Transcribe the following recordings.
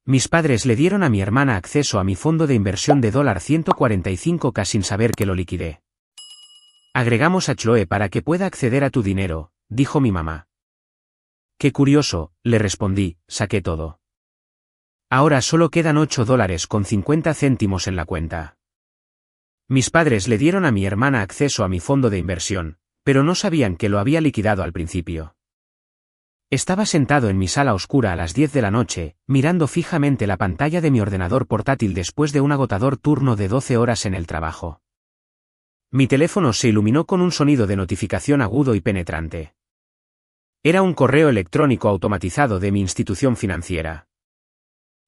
Mis padres le dieron a mi hermana acceso a mi fondo de inversión de $145K sin saber que lo liquidé. Agregamos a Chloe para que pueda acceder a tu dinero, dijo mi mamá. Qué curioso, le respondí, saqué todo. Ahora solo quedan $8.50 en la cuenta. Mis padres le dieron a mi hermana acceso a mi fondo de inversión, pero no sabían que lo había liquidado al principio. Estaba sentado en mi sala oscura a las 10 de la noche, mirando fijamente la pantalla de mi ordenador portátil después de un agotador turno de 12 horas en el trabajo. Mi teléfono se iluminó con un sonido de notificación agudo y penetrante. Era un correo electrónico automatizado de mi institución financiera.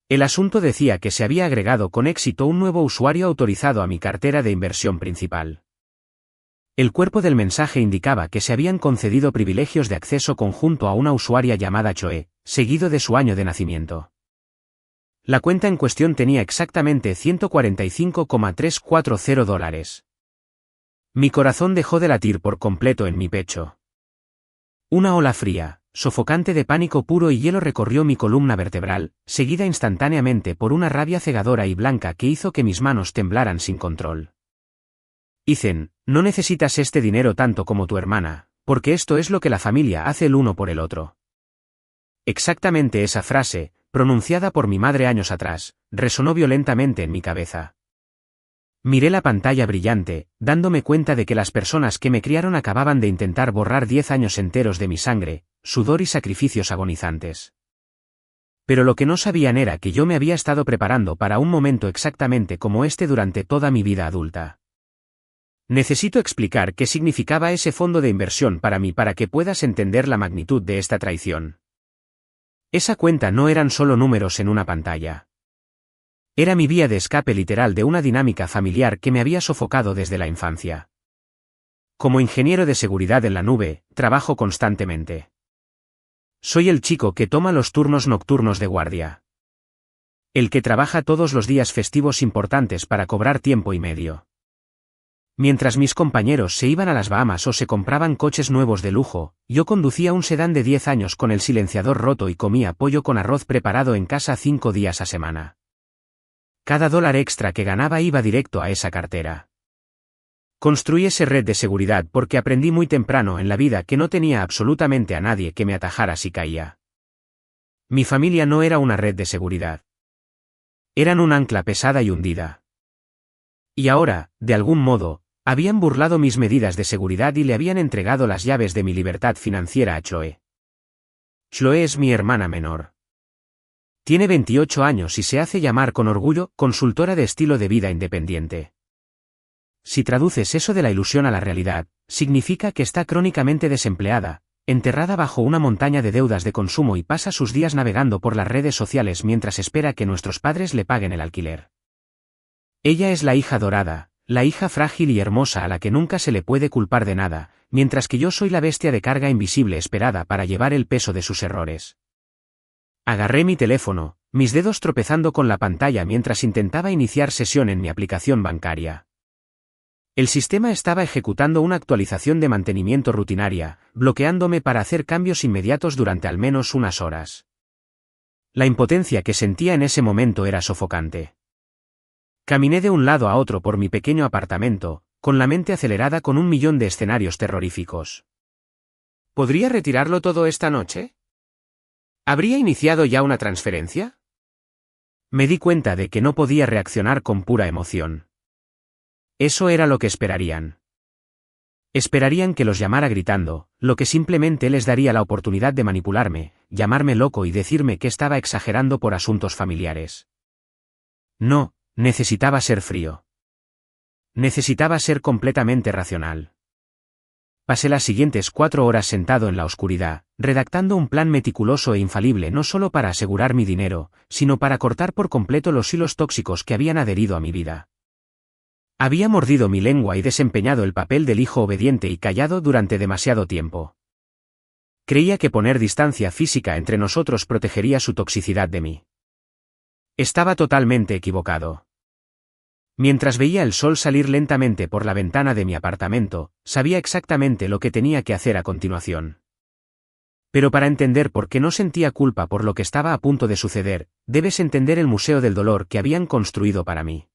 El asunto decía que se había agregado con éxito un nuevo usuario autorizado a mi cartera de inversión principal. El cuerpo del mensaje indicaba que se habían concedido privilegios de acceso conjunto a una usuaria llamada Chloe, seguido de su año de nacimiento. La cuenta en cuestión tenía exactamente $145,340. Mi corazón dejó de latir por completo en mi pecho. Una ola fría, sofocante de pánico puro y hielo recorrió mi columna vertebral, seguida instantáneamente por una rabia cegadora y blanca que hizo que mis manos temblaran sin control. Ethan, no necesitas este dinero tanto como tu hermana, porque esto es lo que la familia hace el uno por el otro. Exactamente esa frase, pronunciada por mi madre años atrás, resonó violentamente en mi cabeza. Miré la pantalla brillante, dándome cuenta de que las personas que me criaron acababan de intentar borrar 10 años enteros de mi sangre, sudor y sacrificios agonizantes. Pero lo que no sabían era que yo me había estado preparando para un momento exactamente como este durante toda mi vida adulta. Necesito explicar qué significaba ese fondo de inversión para mí para que puedas entender la magnitud de esta traición. Esa cuenta no eran solo números en una pantalla. Era mi vía de escape literal de una dinámica familiar que me había sofocado desde la infancia. Como ingeniero de seguridad en la nube, trabajo constantemente. Soy el chico que toma los turnos nocturnos de guardia. El que trabaja todos los días festivos importantes para cobrar tiempo y medio. Mientras mis compañeros se iban a las Bahamas o se compraban coches nuevos de lujo, yo conducía un sedán de 10 años con el silenciador roto y comía pollo con arroz preparado en casa 5 días a semana. Cada dólar extra que ganaba iba directo a esa cartera. Construí esa red de seguridad porque aprendí muy temprano en la vida que no tenía absolutamente a nadie que me atajara si caía. Mi familia no era una red de seguridad. Eran un ancla pesada y hundida. Y ahora, de algún modo, habían burlado mis medidas de seguridad y le habían entregado las llaves de mi libertad financiera a Chloe. Chloe es mi hermana menor. Tiene 28 años y se hace llamar con orgullo consultora de estilo de vida independiente. Si traduces eso de la ilusión a la realidad, significa que está crónicamente desempleada, enterrada bajo una montaña de deudas de consumo y pasa sus días navegando por las redes sociales mientras espera que nuestros padres le paguen el alquiler. Ella es la hija dorada, la hija frágil y hermosa a la que nunca se le puede culpar de nada, mientras que yo soy la bestia de carga invisible esperada para llevar el peso de sus errores. Agarré mi teléfono, mis dedos tropezando con la pantalla mientras intentaba iniciar sesión en mi aplicación bancaria. El sistema estaba ejecutando una actualización de mantenimiento rutinaria, bloqueándome para hacer cambios inmediatos durante al menos unas horas. La impotencia que sentía en ese momento era sofocante. Caminé de un lado a otro por mi pequeño apartamento, con la mente acelerada con 1.000.000 de escenarios terroríficos. ¿Podría retirarlo todo esta noche? ¿Habría iniciado ya una transferencia? Me di cuenta de que no podía reaccionar con pura emoción. Eso era lo que esperarían. Esperarían que los llamara gritando, lo que simplemente les daría la oportunidad de manipularme, llamarme loco y decirme que estaba exagerando por asuntos familiares. No. Necesitaba ser frío. Necesitaba ser completamente racional. Pasé las siguientes 4 horas sentado en la oscuridad, redactando un plan meticuloso e infalible no solo para asegurar mi dinero, sino para cortar por completo los hilos tóxicos que habían adherido a mi vida. Había mordido mi lengua y desempeñado el papel del hijo obediente y callado durante demasiado tiempo. Creía que poner distancia física entre nosotros protegería su toxicidad de mí. Estaba totalmente equivocado. Mientras veía el sol salir lentamente por la ventana de mi apartamento, sabía exactamente lo que tenía que hacer a continuación. Pero para entender por qué no sentía culpa por lo que estaba a punto de suceder, debes entender el museo del dolor que habían construido para mí.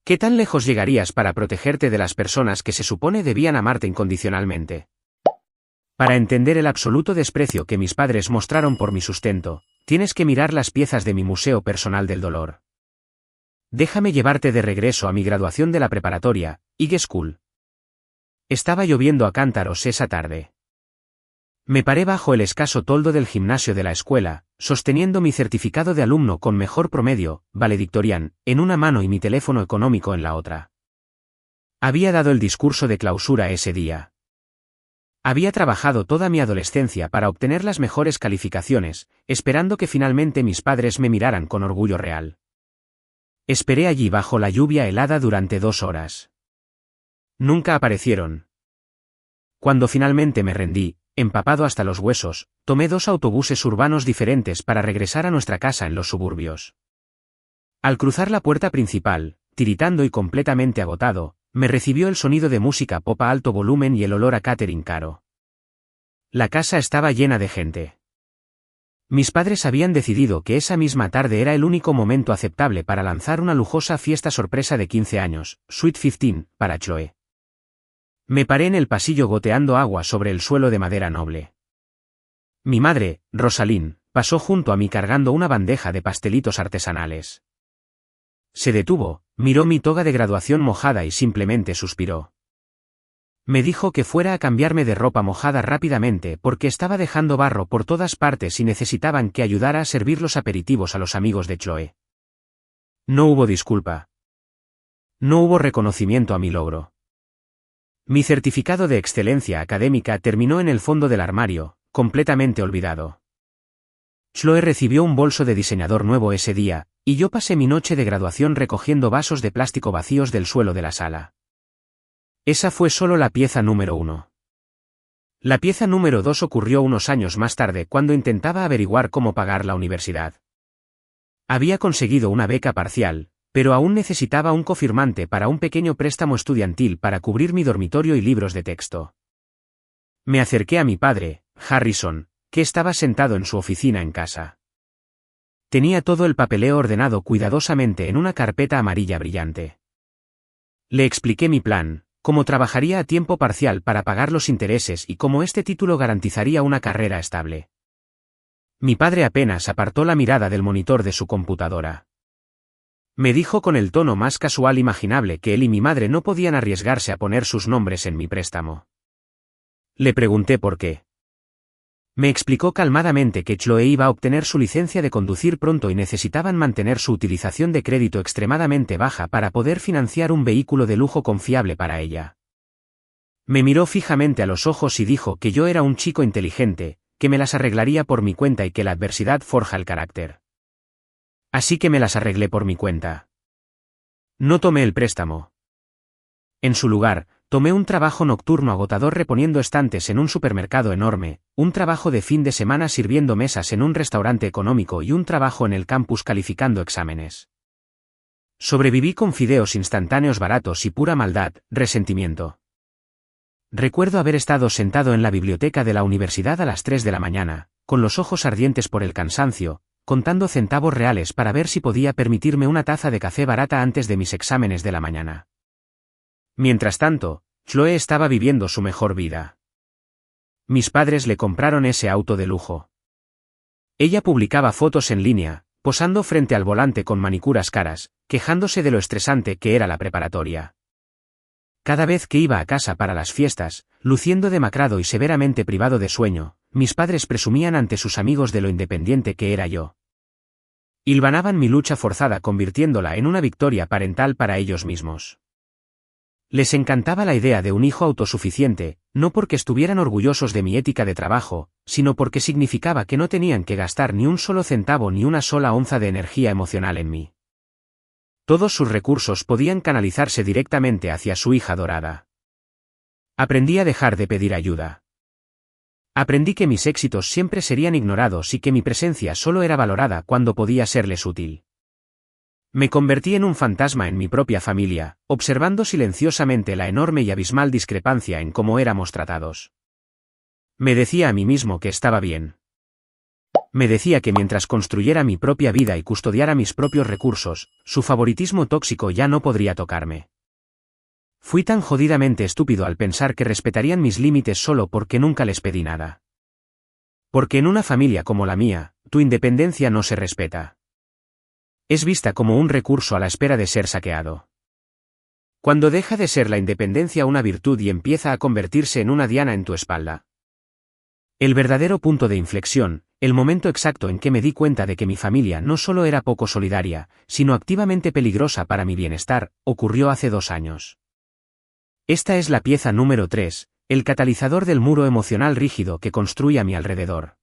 ¿Qué tan lejos llegarías para protegerte de las personas que se supone debían amarte incondicionalmente? Para entender el absoluto desprecio que mis padres mostraron por mi sustento, tienes que mirar las piezas de mi museo personal del dolor. Déjame llevarte de regreso a mi graduación de la preparatoria, High School. Estaba lloviendo a cántaros esa tarde. Me paré bajo el escaso toldo del gimnasio de la escuela, sosteniendo mi certificado de alumno con mejor promedio, valedictorian, en una mano y mi teléfono económico en la otra. Había dado el discurso de clausura ese día. Había trabajado toda mi adolescencia para obtener las mejores calificaciones, esperando que finalmente mis padres me miraran con orgullo real. Esperé allí bajo la lluvia helada durante 2 horas. Nunca aparecieron. Cuando finalmente me rendí, empapado hasta los huesos, tomé 2 autobuses urbanos diferentes para regresar a nuestra casa en los suburbios. Al cruzar la puerta principal, tiritando y completamente agotado, me recibió el sonido de música pop a alto volumen y el olor a catering caro. La casa estaba llena de gente. Mis padres habían decidido que esa misma tarde era el único momento aceptable para lanzar una lujosa fiesta sorpresa de 15 años, Sweet 15, para Chloe. Me paré en el pasillo goteando agua sobre el suelo de madera noble. Mi madre, Rosalind, pasó junto a mí cargando una bandeja de pastelitos artesanales. Se detuvo, miró mi toga de graduación mojada y simplemente suspiró. Me dijo que fuera a cambiarme de ropa mojada rápidamente porque estaba dejando barro por todas partes y necesitaban que ayudara a servir los aperitivos a los amigos de Chloe. No hubo disculpa. No hubo reconocimiento a mi logro. Mi certificado de excelencia académica terminó en el fondo del armario, completamente olvidado. Chloe recibió un bolso de diseñador nuevo ese día, y yo pasé mi noche de graduación recogiendo vasos de plástico vacíos del suelo de la sala. Esa fue solo la pieza número 1. La pieza número 2 ocurrió unos años más tarde cuando intentaba averiguar cómo pagar la universidad. Había conseguido una beca parcial, pero aún necesitaba un cofirmante para un pequeño préstamo estudiantil para cubrir mi dormitorio y libros de texto. Me acerqué a mi padre, Harrison, que estaba sentado en su oficina en casa. Tenía todo el papeleo ordenado cuidadosamente en una carpeta amarilla brillante. Le expliqué mi plan, cómo trabajaría a tiempo parcial para pagar los intereses y cómo este título garantizaría una carrera estable. Mi padre apenas apartó la mirada del monitor de su computadora. Me dijo con el tono más casual imaginable que él y mi madre no podían arriesgarse a poner sus nombres en mi préstamo. Le pregunté por qué. Me explicó calmadamente que Chloe iba a obtener su licencia de conducir pronto y necesitaban mantener su utilización de crédito extremadamente baja para poder financiar un vehículo de lujo confiable para ella. Me miró fijamente a los ojos y dijo que yo era un chico inteligente, que me las arreglaría por mi cuenta y que la adversidad forja el carácter. Así que me las arreglé por mi cuenta. No tomé el préstamo. En su lugar, tomé un trabajo nocturno agotador reponiendo estantes en un supermercado enorme, un trabajo de fin de semana sirviendo mesas en un restaurante económico y un trabajo en el campus calificando exámenes. Sobreviví con fideos instantáneos baratos y pura maldad, resentimiento. Recuerdo haber estado sentado en la biblioteca de la universidad a las 3 de la mañana, con los ojos ardientes por el cansancio, contando centavos reales para ver si podía permitirme una taza de café barata antes de mis exámenes de la mañana. Mientras tanto, Chloe estaba viviendo su mejor vida. Mis padres le compraron ese auto de lujo. Ella publicaba fotos en línea, posando frente al volante con manicuras caras, quejándose de lo estresante que era la preparatoria. Cada vez que iba a casa para las fiestas, luciendo demacrado y severamente privado de sueño, mis padres presumían ante sus amigos de lo independiente que era yo. Hilvanaban mi lucha forzada convirtiéndola en una victoria parental para ellos mismos. Les encantaba la idea de un hijo autosuficiente, no porque estuvieran orgullosos de mi ética de trabajo, sino porque significaba que no tenían que gastar ni un solo centavo ni una sola onza de energía emocional en mí. Todos sus recursos podían canalizarse directamente hacia su hija dorada. Aprendí a dejar de pedir ayuda. Aprendí que mis éxitos siempre serían ignorados y que mi presencia solo era valorada cuando podía serles útil. Me convertí en un fantasma en mi propia familia, observando silenciosamente la enorme y abismal discrepancia en cómo éramos tratados. Me decía a mí mismo que estaba bien. Me decía que mientras construyera mi propia vida y custodiara mis propios recursos, su favoritismo tóxico ya no podría tocarme. Fui tan jodidamente estúpido al pensar que respetarían mis límites solo porque nunca les pedí nada. Porque en una familia como la mía, tu independencia no se respeta. Es vista como un recurso a la espera de ser saqueado. Cuando deja de ser la independencia una virtud y empieza a convertirse en una diana en tu espalda. El verdadero punto de inflexión, el momento exacto en que me di cuenta de que mi familia no solo era poco solidaria, sino activamente peligrosa para mi bienestar, ocurrió hace 2 años. Esta es la pieza número 3, el catalizador del muro emocional rígido que construye a mi alrededor.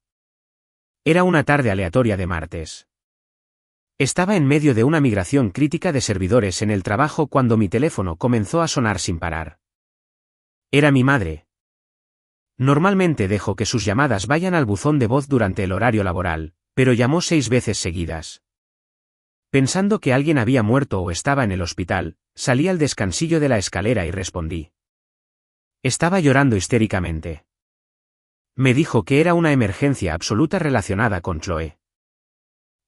Era una tarde aleatoria de martes. Estaba en medio de una migración crítica de servidores en el trabajo cuando mi teléfono comenzó a sonar sin parar. Era mi madre. Normalmente dejo que sus llamadas vayan al buzón de voz durante el horario laboral, pero llamó 6 veces seguidas. Pensando que alguien había muerto o estaba en el hospital, salí al descansillo de la escalera y respondí. Estaba llorando histéricamente. Me dijo que era una emergencia absoluta relacionada con Chloe.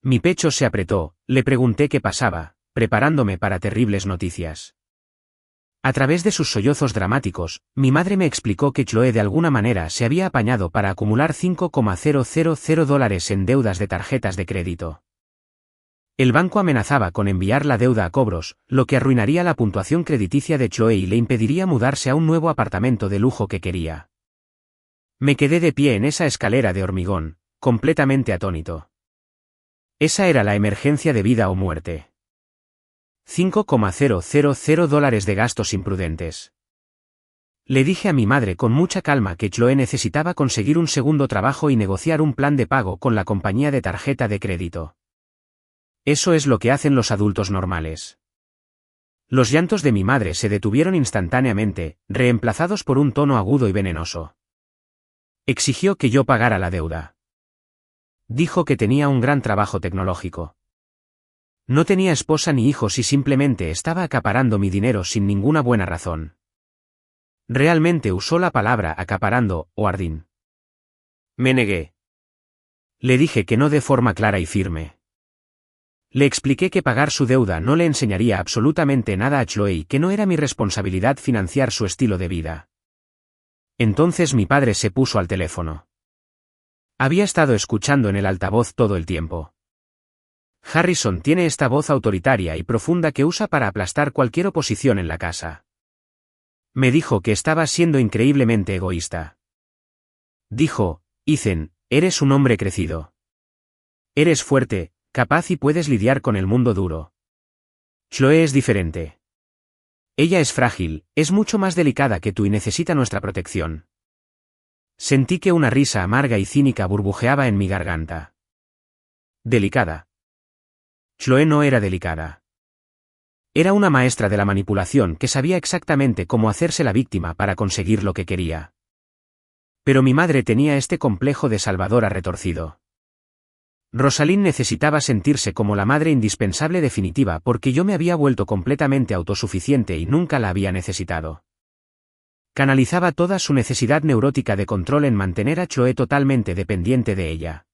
Mi pecho se apretó, le pregunté qué pasaba, preparándome para terribles noticias. A través de sus sollozos dramáticos, mi madre me explicó que Chloe de alguna manera se había apañado para acumular $5,000 en deudas de tarjetas de crédito. El banco amenazaba con enviar la deuda a cobros, lo que arruinaría la puntuación crediticia de Chloe y le impediría mudarse a un nuevo apartamento de lujo que quería. Me quedé de pie en esa escalera de hormigón, completamente atónito. Esa era la emergencia de vida o muerte. $5,000 de gastos imprudentes. Le dije a mi madre con mucha calma que Chloe necesitaba conseguir un segundo trabajo y negociar un plan de pago con la compañía de tarjeta de crédito. Eso es lo que hacen los adultos normales. Los llantos de mi madre se detuvieron instantáneamente, reemplazados por un tono agudo y venenoso. Exigió que yo pagara la deuda. Dijo que tenía un gran trabajo tecnológico. No tenía esposa ni hijos y simplemente estaba acaparando mi dinero sin ninguna buena razón. Realmente usó la palabra acaparando, o ardín. Me negué. Le dije que no de forma clara y firme. Le expliqué que pagar su deuda no le enseñaría absolutamente nada a Chloe y que no era mi responsabilidad financiar su estilo de vida. Entonces mi padre se puso al teléfono. Había estado escuchando en el altavoz todo el tiempo. Harrison tiene esta voz autoritaria y profunda que usa para aplastar cualquier oposición en la casa. Me dijo que estaba siendo increíblemente egoísta. Dijo, Ethan, eres un hombre crecido. Eres fuerte, capaz y puedes lidiar con el mundo duro. Chloe es diferente. Ella es frágil, es mucho más delicada que tú y necesita nuestra protección. Sentí que una risa amarga y cínica burbujeaba en mi garganta. Delicada. Chloe no era delicada. Era una maestra de la manipulación que sabía exactamente cómo hacerse la víctima para conseguir lo que quería. Pero mi madre tenía este complejo de salvadora retorcido. Rosalind necesitaba sentirse como la madre indispensable definitiva porque yo me había vuelto completamente autosuficiente y nunca la había necesitado. Canalizaba toda su necesidad neurótica de control en mantener a Chloe totalmente dependiente de ella.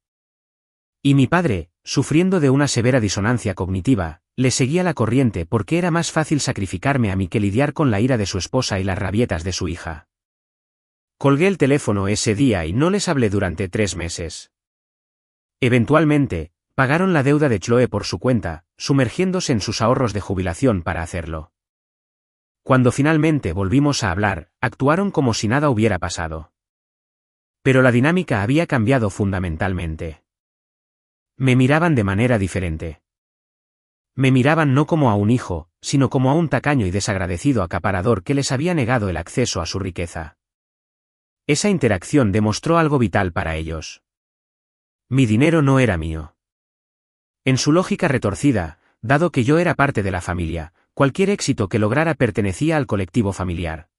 Y mi padre, sufriendo de una severa disonancia cognitiva, le seguía la corriente porque era más fácil sacrificarme a mí que lidiar con la ira de su esposa y las rabietas de su hija. Colgué el teléfono ese día y no les hablé durante 3 meses. Eventualmente, pagaron la deuda de Chloe por su cuenta, sumergiéndose en sus ahorros de jubilación para hacerlo. Cuando finalmente volvimos a hablar, actuaron como si nada hubiera pasado. Pero la dinámica había cambiado fundamentalmente. Me miraban de manera diferente. Me miraban no como a un hijo, sino como a un tacaño y desagradecido acaparador que les había negado el acceso a su riqueza. Esa interacción demostró algo vital para ellos. Mi dinero no era mío. En su lógica retorcida, dado que yo era parte de la familia, cualquier éxito que lograra pertenecía al colectivo familiar.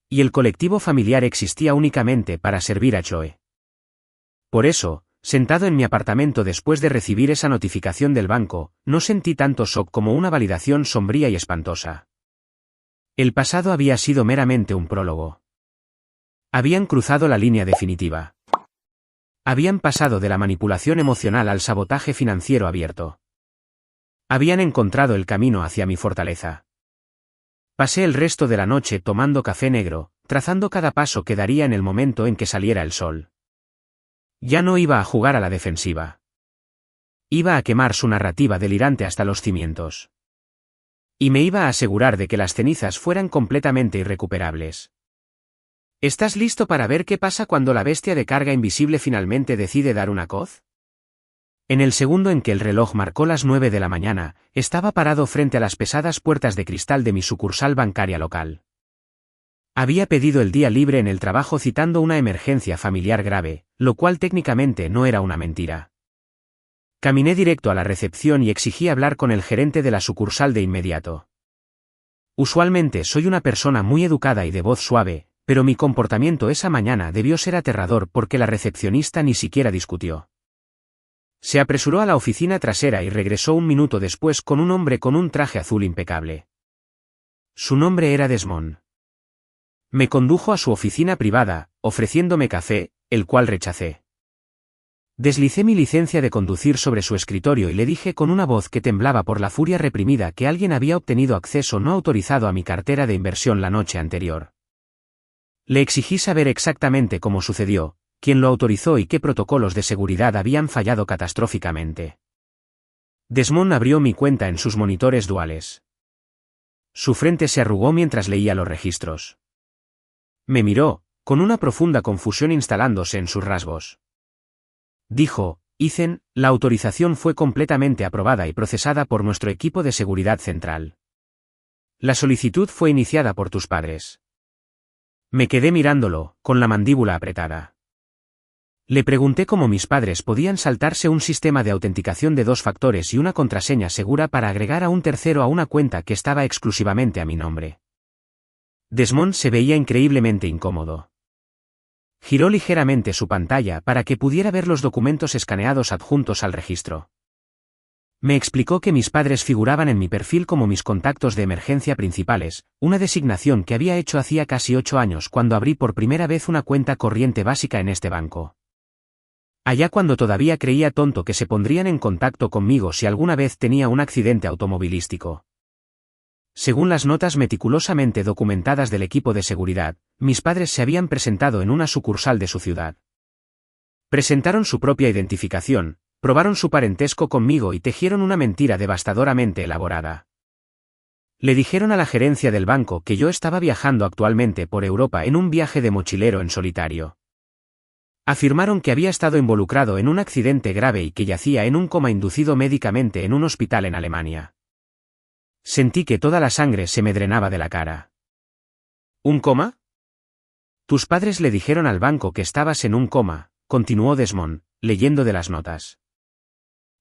Y el colectivo familiar existía únicamente para servir a Chloe. Por eso, sentado en mi apartamento después de recibir esa notificación del banco, no sentí tanto shock como una validación sombría y espantosa. El pasado había sido meramente un prólogo. Habían cruzado la línea definitiva. Habían pasado de la manipulación emocional al sabotaje financiero abierto. Habían encontrado el camino hacia mi fortaleza. Pasé el resto de la noche tomando café negro, trazando cada paso que daría en el momento en que saliera el sol. Ya no iba a jugar a la defensiva. Iba a quemar su narrativa delirante hasta los cimientos. Y me iba a asegurar de que las cenizas fueran completamente irrecuperables. ¿Estás listo para ver qué pasa cuando la bestia de carga invisible finalmente decide dar una coz? En el segundo en que el reloj marcó las 9 de la mañana, estaba parado frente a las pesadas puertas de cristal de mi sucursal bancaria local. Había pedido el día libre en el trabajo citando una emergencia familiar grave, lo cual técnicamente no era una mentira. Caminé directo a la recepción y exigí hablar con el gerente de la sucursal de inmediato. Usualmente soy una persona muy educada y de voz suave, pero mi comportamiento esa mañana debió ser aterrador porque la recepcionista ni siquiera discutió. Se apresuró a la oficina trasera y regresó un minuto después con un hombre con un traje azul impecable. Su nombre era Desmond. Me condujo a su oficina privada, ofreciéndome café, el cual rechacé. Deslicé mi licencia de conducir sobre su escritorio y le dije con una voz que temblaba por la furia reprimida que alguien había obtenido acceso no autorizado a mi cartera de inversión la noche anterior. Le exigí saber exactamente cómo sucedió, quién lo autorizó y qué protocolos de seguridad habían fallado catastróficamente. Desmond abrió mi cuenta en sus monitores duales. Su frente se arrugó mientras leía los registros. Me miró, con una profunda confusión instalándose en sus rasgos. Dijo: Ethan, la autorización fue completamente aprobada y procesada por nuestro equipo de seguridad central. La solicitud fue iniciada por tus padres. Me quedé mirándolo, con la mandíbula apretada. Le pregunté cómo mis padres podían saltarse un sistema de autenticación de 2 factores y una contraseña segura para agregar a un tercero a una cuenta que estaba exclusivamente a mi nombre. Desmond se veía increíblemente incómodo. Giró ligeramente su pantalla para que pudiera ver los documentos escaneados adjuntos al registro. Me explicó que mis padres figuraban en mi perfil como mis contactos de emergencia principales, una designación que había hecho hacía casi 8 años cuando abrí por primera vez una cuenta corriente básica en este banco. Allá cuando todavía creía tonto que se pondrían en contacto conmigo si alguna vez tenía un accidente automovilístico. Según las notas meticulosamente documentadas del equipo de seguridad, mis padres se habían presentado en una sucursal de su ciudad. Presentaron su propia identificación, probaron su parentesco conmigo y tejieron una mentira devastadoramente elaborada. Le dijeron a la gerencia del banco que yo estaba viajando actualmente por Europa en un viaje de mochilero en solitario. Afirmaron que había estado involucrado en un accidente grave y que yacía en un coma inducido médicamente en un hospital en Alemania. Sentí que toda la sangre se me drenaba de la cara. ¿Un coma? Tus padres le dijeron al banco que estabas en un coma, continuó Desmond, leyendo de las notas.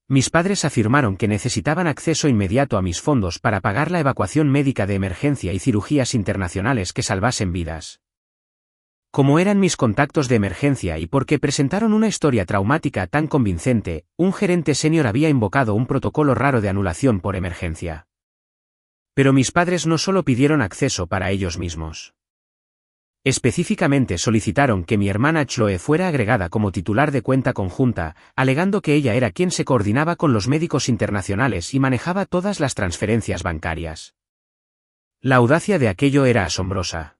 Mis padres afirmaron que necesitaban acceso inmediato a mis fondos para pagar la evacuación médica de emergencia y cirugías internacionales que salvasen vidas. Como eran mis contactos de emergencia y porque presentaron una historia traumática tan convincente, un gerente senior había invocado un protocolo raro de anulación por emergencia. Pero mis padres no solo pidieron acceso para ellos mismos. Específicamente solicitaron que mi hermana Chloe fuera agregada como titular de cuenta conjunta, alegando que ella era quien se coordinaba con los médicos internacionales y manejaba todas las transferencias bancarias. La audacia de aquello era asombrosa.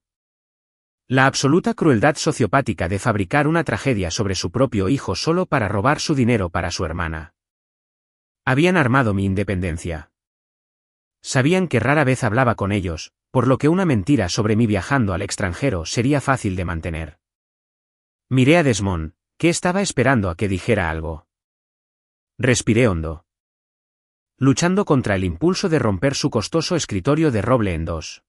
La absoluta crueldad sociopática de fabricar una tragedia sobre su propio hijo solo para robar su dinero para su hermana. Habían armado mi independencia. Sabían que rara vez hablaba con ellos, por lo que una mentira sobre mí viajando al extranjero sería fácil de mantener. Miré a Desmond, que estaba esperando a que dijera algo. Respiré hondo. Luchando contra el impulso de romper su costoso escritorio de roble en 2.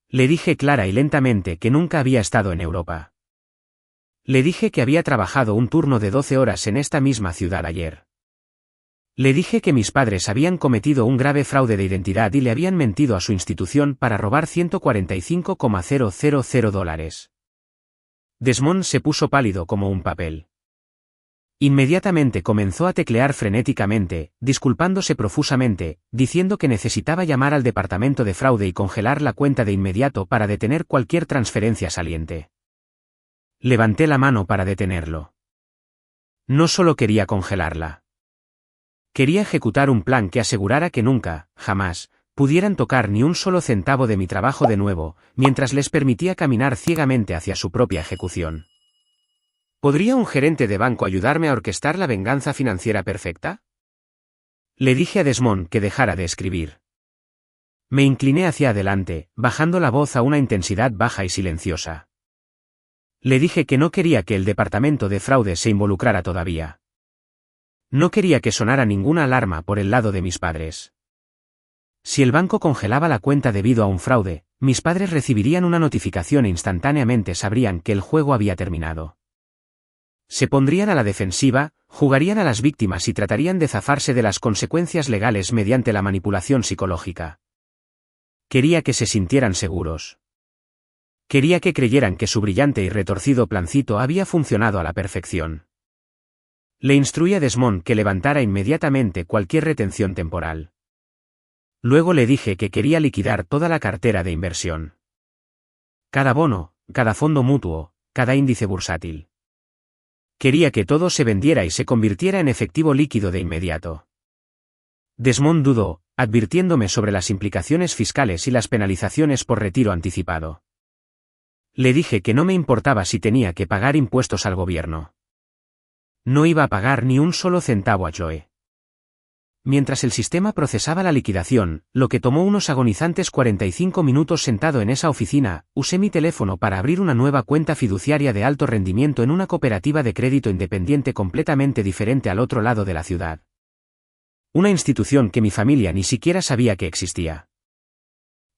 Le dije clara y lentamente que nunca había estado en Europa. Le dije que había trabajado un turno de 12 horas en esta misma ciudad ayer. Le dije que mis padres habían cometido un grave fraude de identidad y le habían mentido a su institución para robar $145,000. Desmond se puso pálido como un papel. Inmediatamente comenzó a teclear frenéticamente, disculpándose profusamente, diciendo que necesitaba llamar al departamento de fraude y congelar la cuenta de inmediato para detener cualquier transferencia saliente. Levanté la mano para detenerlo. No solo quería congelarla. Quería ejecutar un plan que asegurara que nunca, jamás, pudieran tocar ni un solo centavo de mi trabajo de nuevo, mientras les permitía caminar ciegamente hacia su propia ejecución. ¿Podría un gerente de banco ayudarme a orquestar la venganza financiera perfecta? Le dije a Desmond que dejara de escribir. Me incliné hacia adelante, bajando la voz a una intensidad baja y silenciosa. Le dije que no quería que el departamento de fraude se involucrara todavía. No quería que sonara ninguna alarma por el lado de mis padres. Si el banco congelaba la cuenta debido a un fraude, mis padres recibirían una notificación e instantáneamente sabrían que el juego había terminado. Se pondrían a la defensiva, jugarían a las víctimas y tratarían de zafarse de las consecuencias legales mediante la manipulación psicológica. Quería que se sintieran seguros. Quería que creyeran que su brillante y retorcido plancito había funcionado a la perfección. Le instruí a Desmond que levantara inmediatamente cualquier retención temporal. Luego le dije que quería liquidar toda la cartera de inversión. Cada bono, cada fondo mutuo, cada índice bursátil. Quería que todo se vendiera y se convirtiera en efectivo líquido de inmediato. Desmond dudó, advirtiéndome sobre las implicaciones fiscales y las penalizaciones por retiro anticipado. Le dije que no me importaba si tenía que pagar impuestos al gobierno. No iba a pagar ni un solo centavo a Chloe. Mientras el sistema procesaba la liquidación, lo que tomó unos agonizantes 45 minutos sentado en esa oficina, usé mi teléfono para abrir una nueva cuenta fiduciaria de alto rendimiento en una cooperativa de crédito independiente completamente diferente al otro lado de la ciudad. Una institución que mi familia ni siquiera sabía que existía.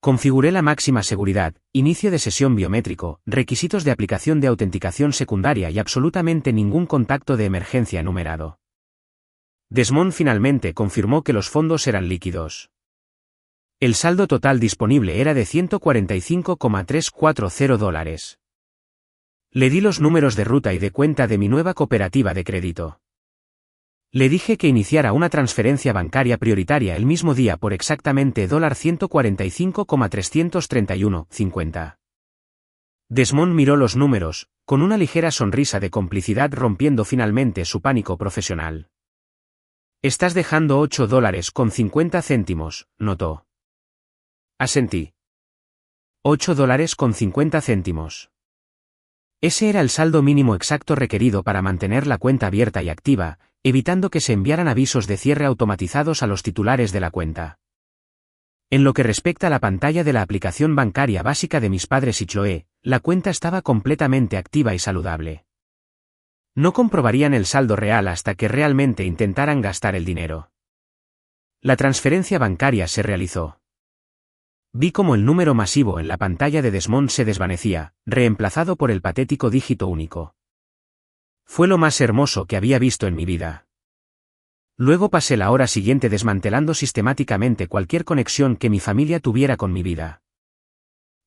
Configuré la máxima seguridad, inicio de sesión biométrico, requisitos de aplicación de autenticación secundaria y absolutamente ningún contacto de emergencia enumerado. Desmond finalmente confirmó que los fondos eran líquidos. El saldo total disponible era de $145,340. Le di los números de ruta y de cuenta de mi nueva cooperativa de crédito. Le dije que iniciara una transferencia bancaria prioritaria el mismo día por exactamente $145,331.50. Desmond miró los números, con una ligera sonrisa de complicidad rompiendo finalmente su pánico profesional. Estás dejando $8.50, notó. Asentí. $8.50. Ese era el saldo mínimo exacto requerido para mantener la cuenta abierta y activa, evitando que se enviaran avisos de cierre automatizados a los titulares de la cuenta. En lo que respecta a la pantalla de la aplicación bancaria básica de mis padres y Chloe, la cuenta estaba completamente activa y saludable. No comprobarían el saldo real hasta que realmente intentaran gastar el dinero. La transferencia bancaria se realizó. Vi cómo el número masivo en la pantalla de Desmond se desvanecía, reemplazado por el patético dígito único. Fue lo más hermoso que había visto en mi vida. Luego pasé la hora siguiente desmantelando sistemáticamente cualquier conexión que mi familia tuviera con mi vida.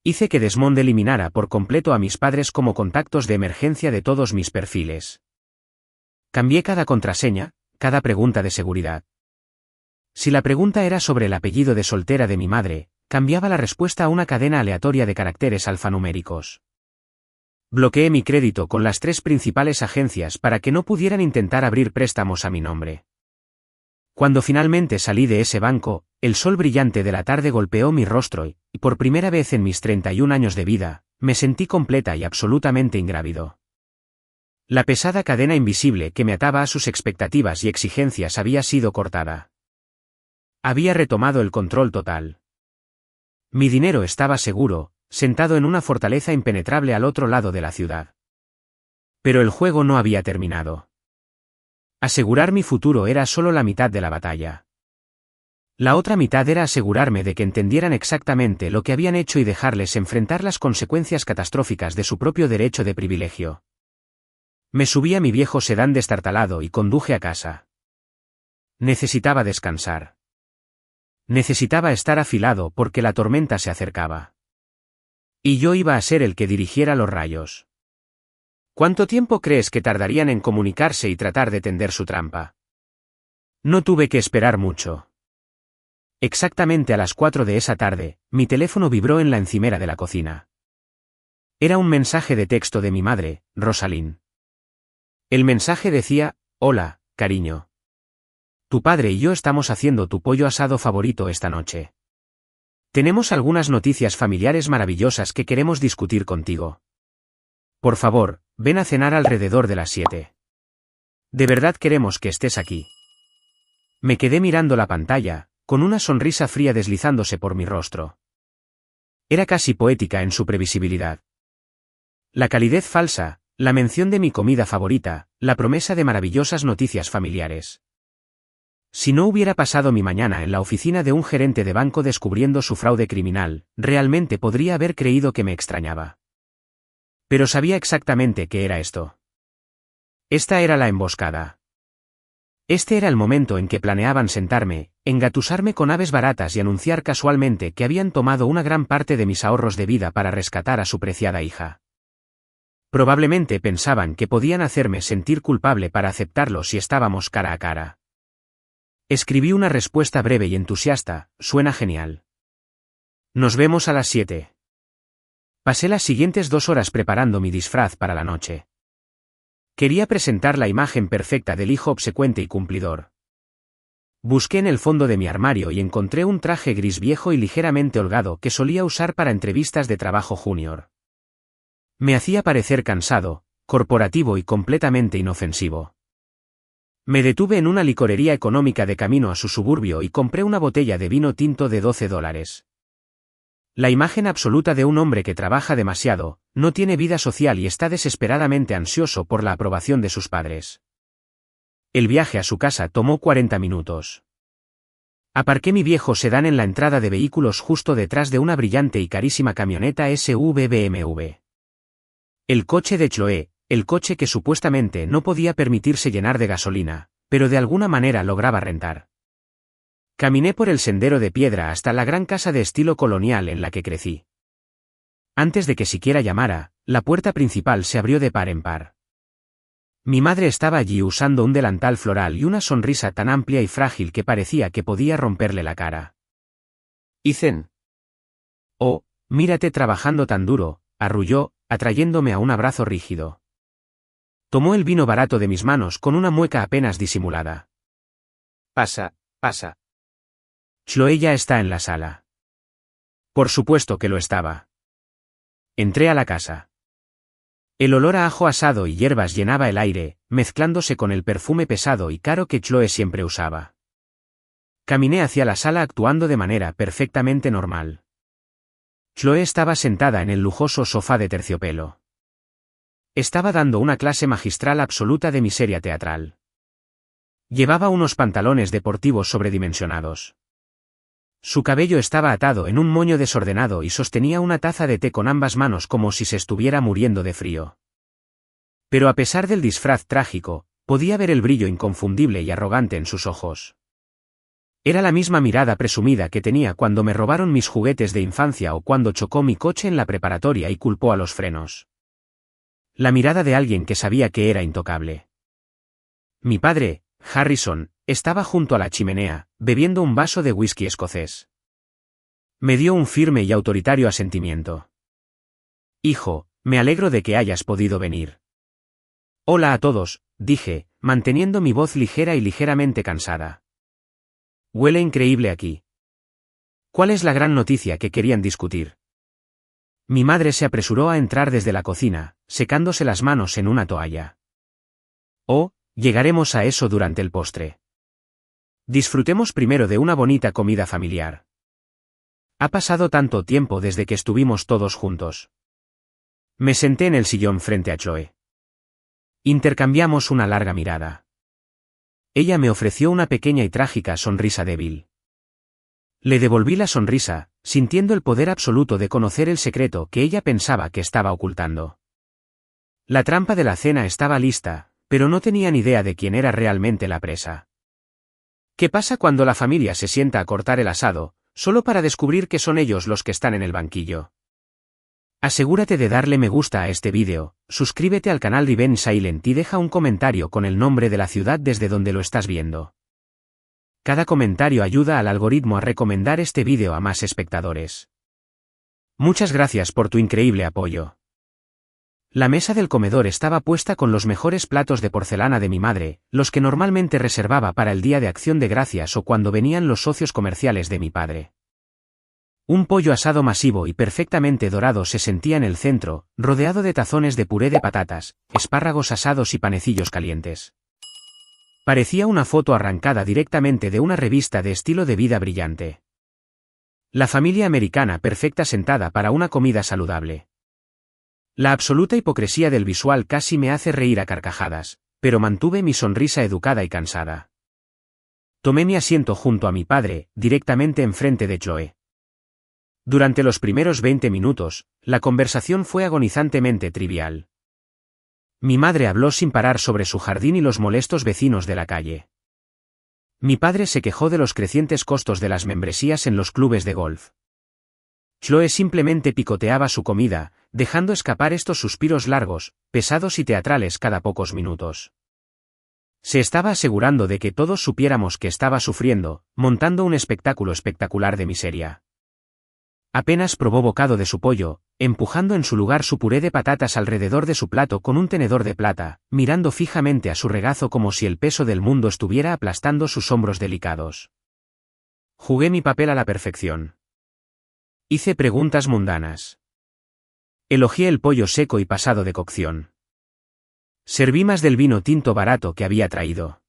Hice que Desmond eliminara por completo a mis padres como contactos de emergencia de todos mis perfiles. Cambié cada contraseña, cada pregunta de seguridad. Si la pregunta era sobre el apellido de soltera de mi madre, cambiaba la respuesta a una cadena aleatoria de caracteres alfanuméricos. Bloqueé mi crédito con las 3 principales agencias para que no pudieran intentar abrir préstamos a mi nombre. Cuando finalmente salí de ese banco, el sol brillante de la tarde golpeó mi rostro y, por primera vez en mis 31 años de vida, me sentí completa y absolutamente ingrávido. La pesada cadena invisible que me ataba a sus expectativas y exigencias había sido cortada. Había retomado el control total. Mi dinero estaba seguro, sentado en una fortaleza impenetrable al otro lado de la ciudad. Pero el juego no había terminado. Asegurar mi futuro era solo la mitad de la batalla. La otra mitad era asegurarme de que entendieran exactamente lo que habían hecho y dejarles enfrentar las consecuencias catastróficas de su propio derecho de privilegio. Me subí a mi viejo sedán destartalado y conduje a casa. Necesitaba descansar. Necesitaba estar afilado porque la tormenta se acercaba. Y yo iba a ser el que dirigiera los rayos. ¿Cuánto tiempo crees que tardarían en comunicarse y tratar de tender su trampa? No tuve que esperar mucho. Exactamente a las 4 de esa tarde, mi teléfono vibró en la encimera de la cocina. Era un mensaje de texto de mi madre, Rosalind. El mensaje decía: hola, cariño. Tu padre y yo estamos haciendo tu pollo asado favorito esta noche. Tenemos algunas noticias familiares maravillosas que queremos discutir contigo. Por favor, ven a cenar alrededor de las 7. De verdad queremos que estés aquí. Me quedé mirando la pantalla, con una sonrisa fría deslizándose por mi rostro. Era casi poética en su previsibilidad. La calidez falsa, la mención de mi comida favorita, la promesa de maravillosas noticias familiares. Si no hubiera pasado mi mañana en la oficina de un gerente de banco descubriendo su fraude criminal, realmente podría haber creído que me extrañaba. Pero sabía exactamente qué era esto. Esta era la emboscada. Este era el momento en que planeaban sentarme, engatusarme con aves baratas y anunciar casualmente que habían tomado una gran parte de mis ahorros de vida para rescatar a su preciada hija. Probablemente pensaban que podían hacerme sentir culpable para aceptarlo si estábamos cara a cara. Escribí una respuesta breve y entusiasta: suena genial. Nos vemos a las 7. Pasé las siguientes 2 horas preparando mi disfraz para la noche. Quería presentar la imagen perfecta del hijo obsecuente y cumplidor. Busqué en el fondo de mi armario y encontré un traje gris viejo y ligeramente holgado que solía usar para entrevistas de trabajo junior. Me hacía parecer cansado, corporativo y completamente inofensivo. Me detuve en una licorería económica de camino a su suburbio y compré una botella de vino tinto de $12. La imagen absoluta de un hombre que trabaja demasiado, no tiene vida social y está desesperadamente ansioso por la aprobación de sus padres. El viaje a su casa tomó 40 minutos. Aparqué mi viejo sedán en la entrada de vehículos justo detrás de una brillante y carísima camioneta SUV BMW. El coche de Chloe, el coche que supuestamente no podía permitirse llenar de gasolina, pero de alguna manera lograba rentar. Caminé por el sendero de piedra hasta la gran casa de estilo colonial en la que crecí. Antes de que siquiera llamara, la puerta principal se abrió de par en par. Mi madre estaba allí usando un delantal floral y una sonrisa tan amplia y frágil que parecía que podía romperle la cara. «Ethan. Oh, mírate trabajando tan duro», arrulló, atrayéndome a un abrazo rígido. Tomó el vino barato de mis manos con una mueca apenas disimulada. «Pasa, pasa». Chloe ya está en la sala. Por supuesto que lo estaba. Entré a la casa. El olor a ajo asado y hierbas llenaba el aire, mezclándose con el perfume pesado y caro que Chloe siempre usaba. Caminé hacia la sala actuando de manera perfectamente normal. Chloe estaba sentada en el lujoso sofá de terciopelo. Estaba dando una clase magistral absoluta de miseria teatral. Llevaba unos pantalones deportivos sobredimensionados. Su cabello estaba atado en un moño desordenado y sostenía una taza de té con ambas manos como si se estuviera muriendo de frío. Pero a pesar del disfraz trágico, podía ver el brillo inconfundible y arrogante en sus ojos. Era la misma mirada presumida que tenía cuando me robaron mis juguetes de infancia o cuando chocó mi coche en la preparatoria y culpó a los frenos. La mirada de alguien que sabía que era intocable. Mi padre, Harrison, estaba junto a la chimenea, bebiendo un vaso de whisky escocés. Me dio un firme y autoritario asentimiento. «Hijo, me alegro de que hayas podido venir». «Hola a todos», dije, manteniendo mi voz ligera y ligeramente cansada. «Huele increíble aquí». ¿Cuál es la gran noticia que querían discutir? Mi madre se apresuró a entrar desde la cocina, secándose las manos en una toalla. «Oh, llegaremos a eso durante el postre. Disfrutemos primero de una bonita comida familiar. Ha pasado tanto tiempo desde que estuvimos todos juntos». Me senté en el sillón frente a Chloe. Intercambiamos una larga mirada. Ella me ofreció una pequeña y trágica sonrisa débil. Le devolví la sonrisa, sintiendo el poder absoluto de conocer el secreto que ella pensaba que estaba ocultando. La trampa de la cena estaba lista, pero no tenía ni idea de quién era realmente la presa. ¿Qué pasa cuando la familia se sienta a cortar el asado, solo para descubrir que son ellos los que están en el banquillo? Asegúrate de darle me gusta a este vídeo, suscríbete al canal Revenge Silent y deja un comentario con el nombre de la ciudad desde donde lo estás viendo. Cada comentario ayuda al algoritmo a recomendar este vídeo a más espectadores. Muchas gracias por tu increíble apoyo. La mesa del comedor estaba puesta con los mejores platos de porcelana de mi madre, los que normalmente reservaba para el Día de Acción de Gracias o cuando venían los socios comerciales de mi padre. Un pollo asado masivo y perfectamente dorado se sentía en el centro, rodeado de tazones de puré de patatas, espárragos asados y panecillos calientes. Parecía una foto arrancada directamente de una revista de estilo de vida brillante. La familia americana perfecta sentada para una comida saludable. La absoluta hipocresía del visual casi me hace reír a carcajadas, pero mantuve mi sonrisa educada y cansada. Tomé mi asiento junto a mi padre, directamente enfrente de Chloe. Durante los primeros 20 minutos, la conversación fue agonizantemente trivial. Mi madre habló sin parar sobre su jardín y los molestos vecinos de la calle. Mi padre se quejó de los crecientes costos de las membresías en los clubes de golf. Chloe simplemente picoteaba su comida, dejando escapar estos suspiros largos, pesados y teatrales cada pocos minutos. Se estaba asegurando de que todos supiéramos que estaba sufriendo, montando un espectáculo espectacular de miseria. Apenas probó bocado de su pollo, empujando en su lugar su puré de patatas alrededor de su plato con un tenedor de plata, mirando fijamente a su regazo como si el peso del mundo estuviera aplastando sus hombros delicados. Jugué mi papel a la perfección. Hice preguntas mundanas. Elogié el pollo seco y pasado de cocción. Serví más del vino tinto barato que había traído.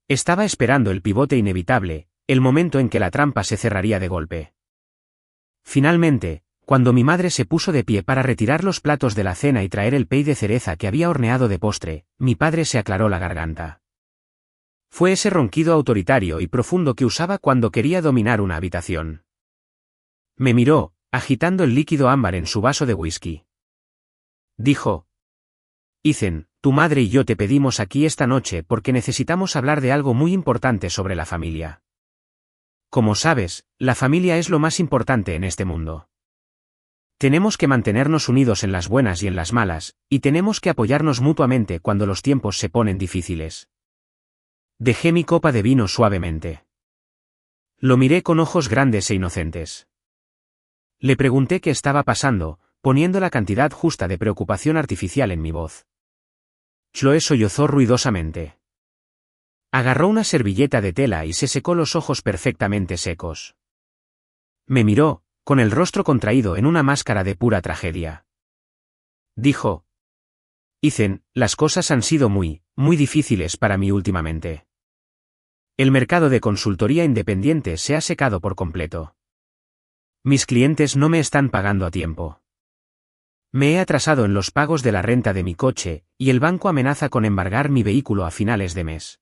Estaba esperando el pivote inevitable, el momento en que la trampa se cerraría de golpe. Finalmente, cuando mi madre se puso de pie para retirar los platos de la cena y traer el pay de cereza que había horneado de postre, mi padre se aclaró la garganta. Fue ese ronquido autoritario y profundo que usaba cuando quería dominar una habitación. Me miró, agitando el líquido ámbar en su vaso de whisky. Dijo: Ethan, tu madre y yo te pedimos aquí esta noche porque necesitamos hablar de algo muy importante sobre la familia. Como sabes, la familia es lo más importante en este mundo. Tenemos que mantenernos unidos en las buenas y en las malas, y tenemos que apoyarnos mutuamente cuando los tiempos se ponen difíciles. Dejé mi copa de vino suavemente. Lo miré con ojos grandes e inocentes. Le pregunté qué estaba pasando, poniendo la cantidad justa de preocupación artificial en mi voz. Chloe sollozó ruidosamente. Agarró una servilleta de tela y se secó los ojos perfectamente secos. Me miró, con el rostro contraído en una máscara de pura tragedia. Dijo: Ethan, las cosas han sido muy difíciles para mí últimamente. El mercado de consultoría independiente se ha secado por completo. Mis clientes no me están pagando a tiempo. Me he atrasado en los pagos de la renta de mi coche, y el banco amenaza con embargar mi vehículo a finales de mes.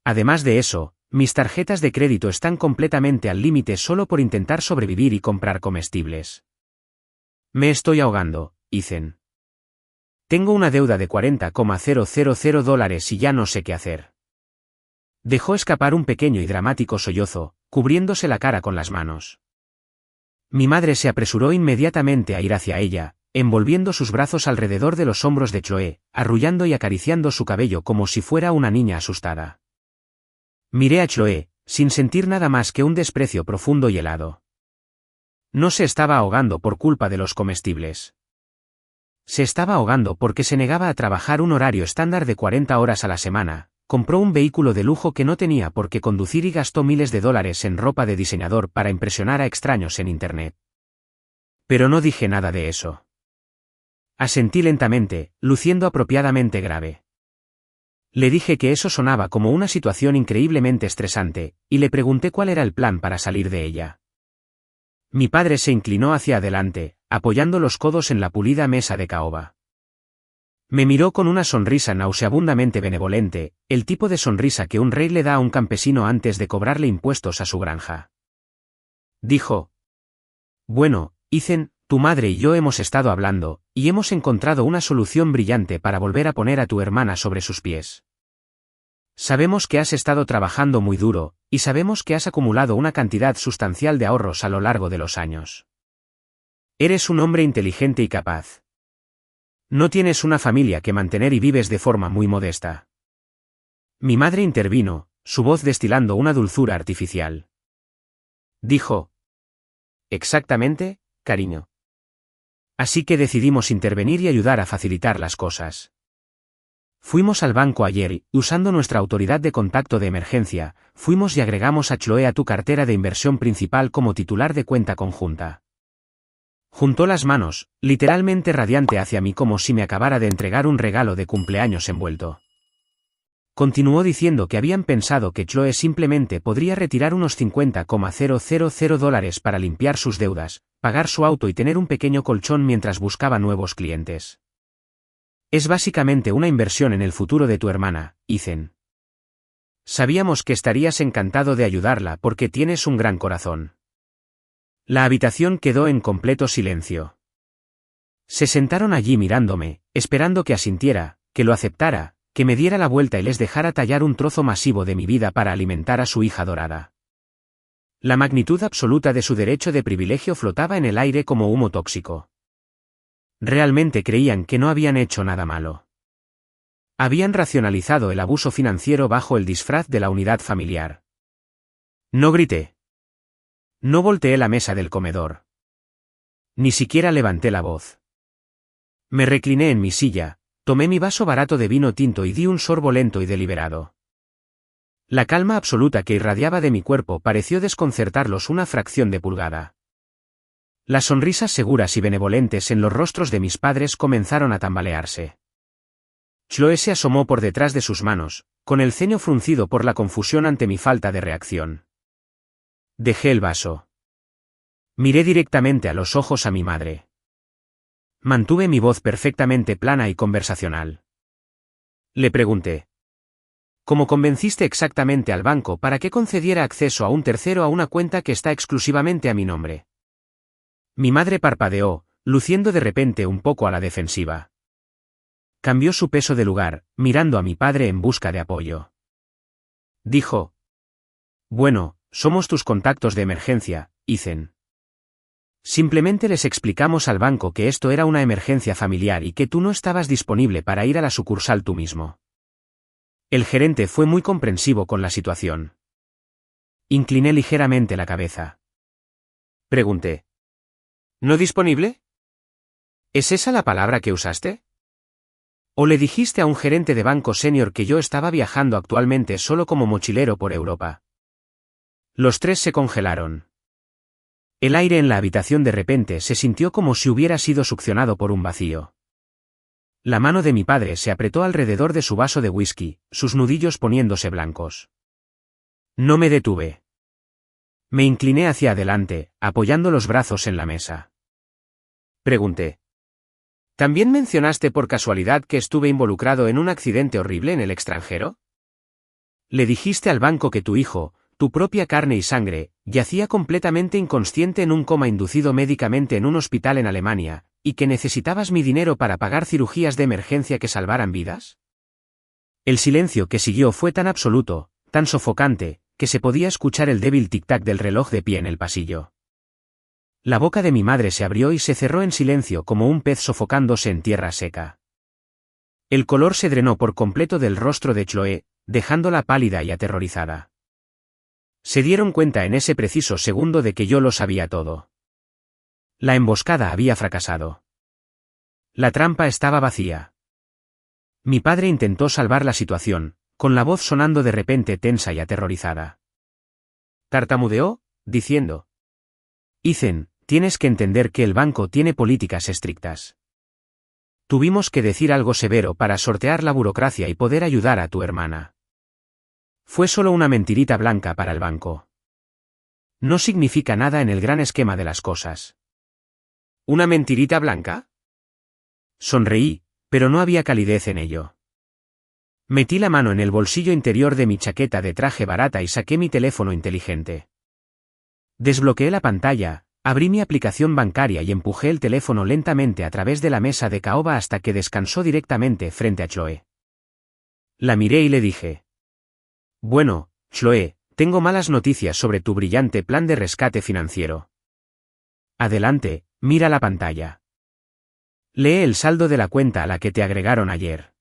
Además de eso, mis tarjetas de crédito están completamente al límite solo por intentar sobrevivir y comprar comestibles. Me estoy ahogando, Ethan. Tengo una deuda de $40,000 y ya no sé qué hacer. Dejó escapar un pequeño y dramático sollozo, cubriéndose la cara con las manos. Mi madre se apresuró inmediatamente a ir hacia ella, envolviendo sus brazos alrededor de los hombros de Chloe, arrullando y acariciando su cabello como si fuera una niña asustada. Miré a Chloe, sin sentir nada más que un desprecio profundo y helado. No se estaba ahogando por culpa de los comestibles. Se estaba ahogando porque se negaba a trabajar un horario estándar de 40 horas a la semana, compró un vehículo de lujo que no tenía por qué conducir y gastó miles de dólares en ropa de diseñador para impresionar a extraños en Internet. Pero no dije nada de eso. Asentí lentamente, luciendo apropiadamente grave. Le dije que eso sonaba como una situación increíblemente estresante, y le pregunté cuál era el plan para salir de ella. Mi padre se inclinó hacia adelante, apoyando los codos en la pulida mesa de caoba. Me miró con una sonrisa nauseabundamente benevolente, el tipo de sonrisa que un rey le da a un campesino antes de cobrarle impuestos a su granja. Dijo: Bueno, Ethan, tu madre y yo hemos estado hablando, y hemos encontrado una solución brillante para volver a poner a tu hermana sobre sus pies. Sabemos que has estado trabajando muy duro, y sabemos que has acumulado una cantidad sustancial de ahorros a lo largo de los años. Eres un hombre inteligente y capaz. No tienes una familia que mantener y vives de forma muy modesta. Mi madre intervino, su voz destilando una dulzura artificial. Dijo: Exactamente, cariño. Así que decidimos intervenir y ayudar a facilitar las cosas. Fuimos al banco ayer y, usando nuestra autoridad de contacto de emergencia, fuimos y agregamos a Chloe a tu cartera de inversión principal como titular de cuenta conjunta. Juntó las manos, literalmente radiante hacia mí como si me acabara de entregar un regalo de cumpleaños envuelto. Continuó diciendo que habían pensado que Chloe simplemente podría retirar unos $50,000 para limpiar sus deudas, pagar su auto y tener un pequeño colchón mientras buscaba nuevos clientes. Es básicamente una inversión en el futuro de tu hermana, Ethan. Sabíamos que estarías encantado de ayudarla porque tienes un gran corazón. La habitación quedó en completo silencio. Se sentaron allí mirándome, esperando que asintiera, que lo aceptara, que me diera la vuelta y les dejara tallar un trozo masivo de mi vida para alimentar a su hija dorada. La magnitud absoluta de su derecho de privilegio flotaba en el aire como humo tóxico. Realmente creían que no habían hecho nada malo. Habían racionalizado el abuso financiero bajo el disfraz de la unidad familiar. No grité. No volteé la mesa del comedor. Ni siquiera levanté la voz. Me recliné en mi silla, tomé mi vaso barato de vino tinto y di un sorbo lento y deliberado. La calma absoluta que irradiaba de mi cuerpo pareció desconcertarlos una fracción de pulgada. Las sonrisas seguras y benevolentes en los rostros de mis padres comenzaron a tambalearse. Chloe se asomó por detrás de sus manos, con el ceño fruncido por la confusión ante mi falta de reacción. Dejé el vaso. Miré directamente a los ojos a mi madre. Mantuve mi voz perfectamente plana y conversacional. Le pregunté. ¿Cómo convenciste exactamente al banco para que concediera acceso a un tercero a una cuenta que está exclusivamente a mi nombre? Mi madre parpadeó, luciendo de repente un poco a la defensiva. Cambió su peso de lugar, mirando a mi padre en busca de apoyo. Dijo. Bueno, somos tus contactos de emergencia, Ethan. Simplemente les explicamos al banco que esto era una emergencia familiar y que tú no estabas disponible para ir a la sucursal tú mismo. El gerente fue muy comprensivo con la situación. Incliné ligeramente la cabeza. Pregunté. ¿No disponible? ¿Es esa la palabra que usaste? ¿O le dijiste a un gerente de banco senior que yo estaba viajando actualmente solo como mochilero por Europa? Los tres se congelaron. El aire en la habitación de repente se sintió como si hubiera sido succionado por un vacío. La mano de mi padre se apretó alrededor de su vaso de whisky, sus nudillos poniéndose blancos. No me detuve. Me incliné hacia adelante, apoyando los brazos en la mesa. Pregunté. ¿También mencionaste por casualidad que estuve involucrado en un accidente horrible en el extranjero? ¿Le dijiste al banco que tu hijo, tu propia carne y sangre, yacía completamente inconsciente en un coma inducido médicamente en un hospital en Alemania, y que necesitabas mi dinero para pagar cirugías de emergencia que salvaran vidas? El silencio que siguió fue tan absoluto, tan sofocante, que se podía escuchar el débil tic-tac del reloj de pie en el pasillo. La boca de mi madre se abrió y se cerró en silencio como un pez sofocándose en tierra seca. El color se drenó por completo del rostro de Chloe, dejándola pálida y aterrorizada. Se dieron cuenta en ese preciso segundo de que yo lo sabía todo. La emboscada había fracasado. La trampa estaba vacía. Mi padre intentó salvar la situación, con la voz sonando de repente tensa y aterrorizada. Tartamudeó, diciendo. Ethan, tienes que entender que el banco tiene políticas estrictas. Tuvimos que decir algo severo para sortear la burocracia y poder ayudar a tu hermana. Fue solo una mentirita blanca para el banco. No significa nada en el gran esquema de las cosas. ¿Una mentirita blanca? Sonreí, pero no había calidez en ello. Metí la mano en el bolsillo interior de mi chaqueta de traje barata y saqué mi teléfono inteligente. Desbloqueé la pantalla, abrí mi aplicación bancaria y empujé el teléfono lentamente a través de la mesa de caoba hasta que descansó directamente frente a Chloe. La miré y le dije. Bueno, Chloe, tengo malas noticias sobre tu brillante plan de rescate financiero. Adelante, mira la pantalla. Lee el saldo de la cuenta a la que te agregaron ayer.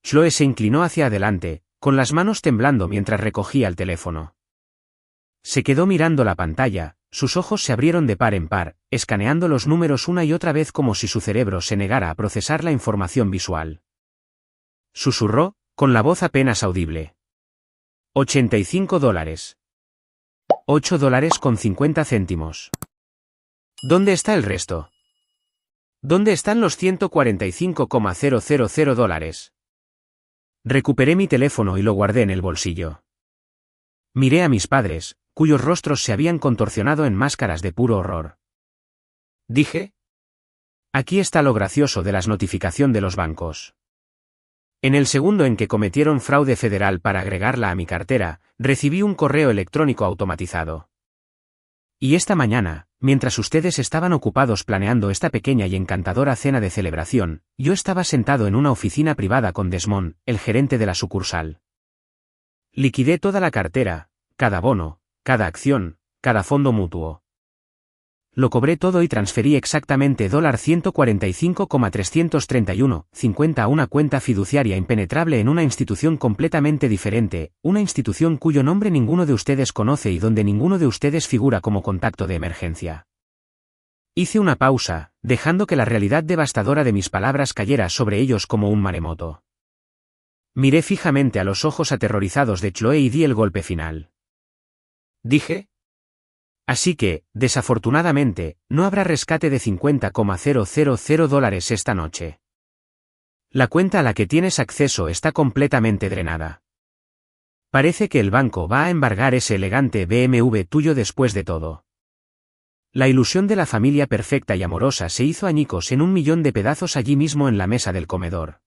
Chloe se inclinó hacia adelante, con las manos temblando mientras recogía el teléfono. Se quedó mirando la pantalla, sus ojos se abrieron de par en par, escaneando los números una y otra vez como si su cerebro se negara a procesar la información visual. Susurró, con la voz apenas audible. $85. $8.50. ¿Dónde está el resto? ¿Dónde están los $145,000? Recuperé mi teléfono y lo guardé en el bolsillo. Miré a mis padres, cuyos rostros se habían contorsionado en máscaras de puro horror. Dije: aquí está lo gracioso de las notificaciones de los bancos. En el segundo en que cometieron fraude federal para agregarla a mi cartera, recibí un correo electrónico automatizado. Y esta mañana, mientras ustedes estaban ocupados planeando esta pequeña y encantadora cena de celebración, yo estaba sentado en una oficina privada con Desmond, el gerente de la sucursal. Liquidé toda la cartera, cada bono, cada acción, cada fondo mutuo. Lo cobré todo y transferí exactamente $145,331.50 a una cuenta fiduciaria impenetrable en una institución completamente diferente, una institución cuyo nombre ninguno de ustedes conoce y donde ninguno de ustedes figura como contacto de emergencia. Hice una pausa, dejando que la realidad devastadora de mis palabras cayera sobre ellos como un maremoto. Miré fijamente a los ojos aterrorizados de Chloe y di el golpe final. Dije: así que, desafortunadamente, no habrá rescate de $50,000 esta noche. La cuenta a la que tienes acceso está completamente drenada. Parece que el banco va a embargar ese elegante BMW tuyo después de todo. La ilusión de la familia perfecta y amorosa se hizo añicos en 1.000.000 de pedazos allí mismo en la mesa del comedor.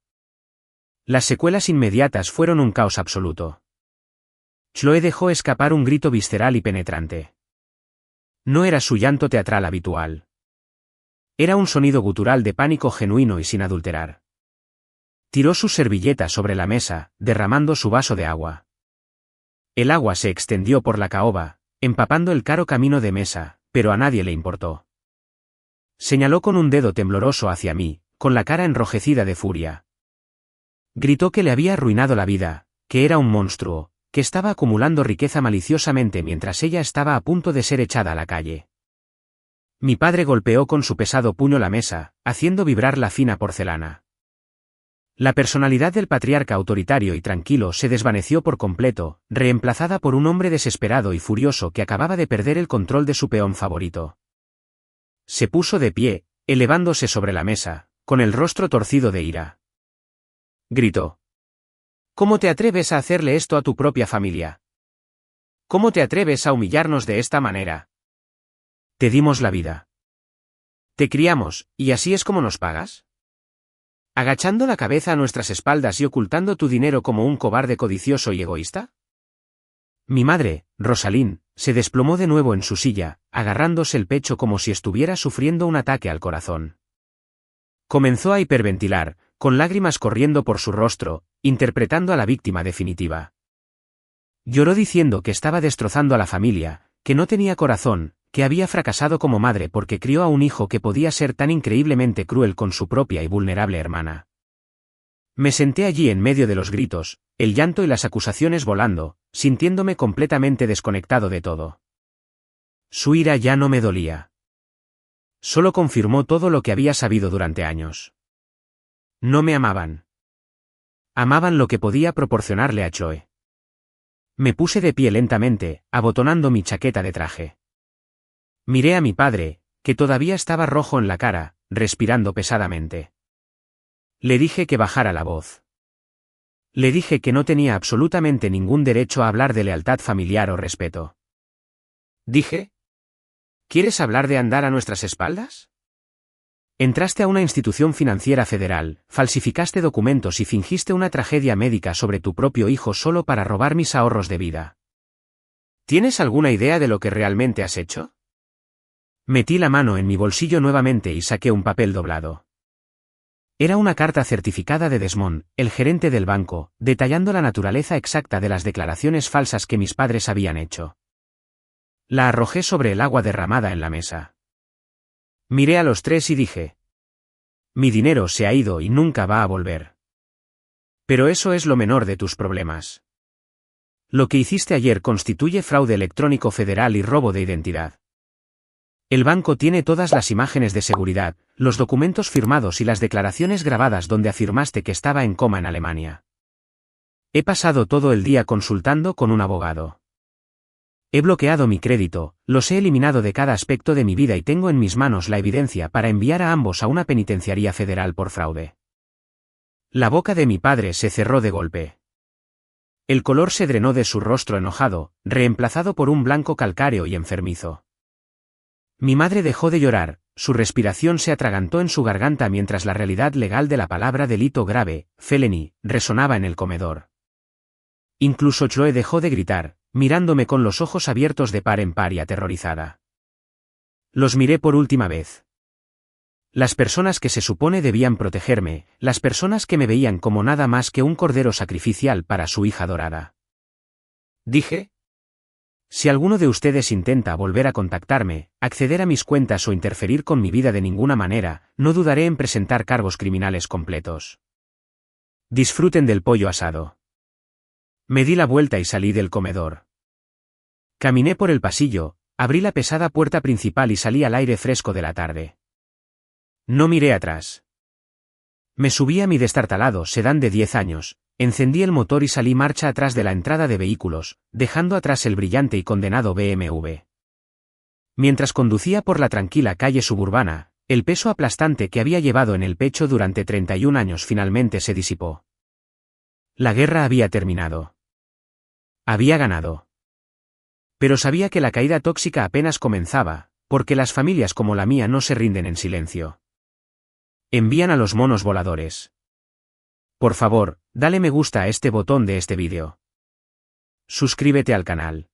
Las secuelas inmediatas fueron un caos absoluto. Chloe dejó escapar un grito visceral y penetrante. No era su llanto teatral habitual. Era un sonido gutural de pánico genuino y sin adulterar. Tiró su servilleta sobre la mesa, derramando su vaso de agua. El agua se extendió por la caoba, empapando el caro camino de mesa, pero a nadie le importó. Señaló con un dedo tembloroso hacia mí, con la cara enrojecida de furia. Gritó que le había arruinado la vida, que era un monstruo, que estaba acumulando riqueza maliciosamente mientras ella estaba a punto de ser echada a la calle. Mi padre golpeó con su pesado puño la mesa, haciendo vibrar la fina porcelana. La personalidad del patriarca autoritario y tranquilo se desvaneció por completo, reemplazada por un hombre desesperado y furioso que acababa de perder el control de su peón favorito. Se puso de pie, elevándose sobre la mesa, con el rostro torcido de ira. Gritó: ¿cómo te atreves a hacerle esto a tu propia familia? ¿Cómo te atreves a humillarnos de esta manera? Te dimos la vida. Te criamos, ¿y así es como nos pagas? ¿Agachando la cabeza a nuestras espaldas y ocultando tu dinero como un cobarde codicioso y egoísta? Mi madre, Rosalind, se desplomó de nuevo en su silla, agarrándose el pecho como si estuviera sufriendo un ataque al corazón. Comenzó a hiperventilar, con lágrimas corriendo por su rostro, interpretando a la víctima definitiva. Lloró diciendo que estaba destrozando a la familia, que no tenía corazón, que había fracasado como madre porque crió a un hijo que podía ser tan increíblemente cruel con su propia y vulnerable hermana. Me senté allí en medio de los gritos, el llanto y las acusaciones volando, sintiéndome completamente desconectado de todo. Su ira ya no me dolía. Solo confirmó todo lo que había sabido durante años. No me amaban. Amaban lo que podía proporcionarle a Chloe. Me puse de pie lentamente, abotonando mi chaqueta de traje. Miré a mi padre, que todavía estaba rojo en la cara, respirando pesadamente. Le dije que bajara la voz. Le dije que no tenía absolutamente ningún derecho a hablar de lealtad familiar o respeto. Dije: ¿quieres hablar de andar a nuestras espaldas? Entraste a una institución financiera federal, falsificaste documentos y fingiste una tragedia médica sobre tu propio hijo solo para robar mis ahorros de vida. ¿Tienes alguna idea de lo que realmente has hecho? Metí la mano en mi bolsillo nuevamente y saqué un papel doblado. Era una carta certificada de Desmond, el gerente del banco, detallando la naturaleza exacta de las declaraciones falsas que mis padres habían hecho. La arrojé sobre el agua derramada en la mesa. Miré a los tres y dije: mi dinero se ha ido y nunca va a volver. Pero eso es lo menor de tus problemas. Lo que hiciste ayer constituye fraude electrónico federal y robo de identidad. El banco tiene todas las imágenes de seguridad, los documentos firmados y las declaraciones grabadas donde afirmaste que estaba en coma en Alemania. He pasado todo el día consultando con un abogado. He bloqueado mi crédito, los he eliminado de cada aspecto de mi vida y tengo en mis manos la evidencia para enviar a ambos a una penitenciaría federal por fraude. La boca de mi padre se cerró de golpe. El color se drenó de su rostro enojado, reemplazado por un blanco calcáreo y enfermizo. Mi madre dejó de llorar, su respiración se atragantó en su garganta mientras la realidad legal de la palabra delito grave, felony, resonaba en el comedor. Incluso Chloe dejó de gritar, mirándome con los ojos abiertos de par en par y aterrorizada. Los miré por última vez. Las personas que se supone debían protegerme, las personas que me veían como nada más que un cordero sacrificial para su hija adorada. Dije: si alguno de ustedes intenta volver a contactarme, acceder a mis cuentas o interferir con mi vida de ninguna manera, no dudaré en presentar cargos criminales completos. Disfruten del pollo asado. Me di la vuelta y salí del comedor. Caminé por el pasillo, abrí la pesada puerta principal y salí al aire fresco de la tarde. No miré atrás. Me subí a mi destartalado sedán de 10 años, encendí el motor y salí marcha atrás de la entrada de vehículos, dejando atrás el brillante y condenado BMW. Mientras conducía por la tranquila calle suburbana, el peso aplastante que había llevado en el pecho durante 31 años finalmente se disipó. La guerra había terminado. Había ganado. Pero sabía que la caída tóxica apenas comenzaba, porque las familias como la mía no se rinden en silencio. Envían a los monos voladores. Por favor, dale me gusta a este botón de este vídeo. Suscríbete al canal.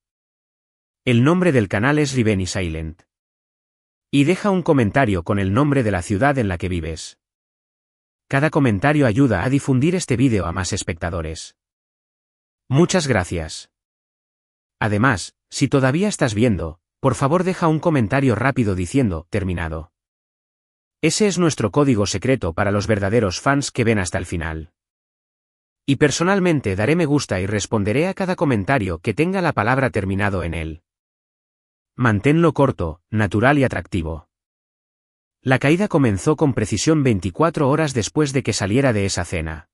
El nombre del canal es Revenge Silent. Y deja un comentario con el nombre de la ciudad en la que vives. Cada comentario ayuda a difundir este vídeo a más espectadores. Muchas gracias. Además, si todavía estás viendo, por favor deja un comentario rápido diciendo terminado. Ese es nuestro código secreto para los verdaderos fans que ven hasta el final. Y personalmente daré me gusta y responderé a cada comentario que tenga la palabra terminado en él. Manténlo corto, natural y atractivo. La caída comenzó con precisión 24 horas después de que saliera de esa cena.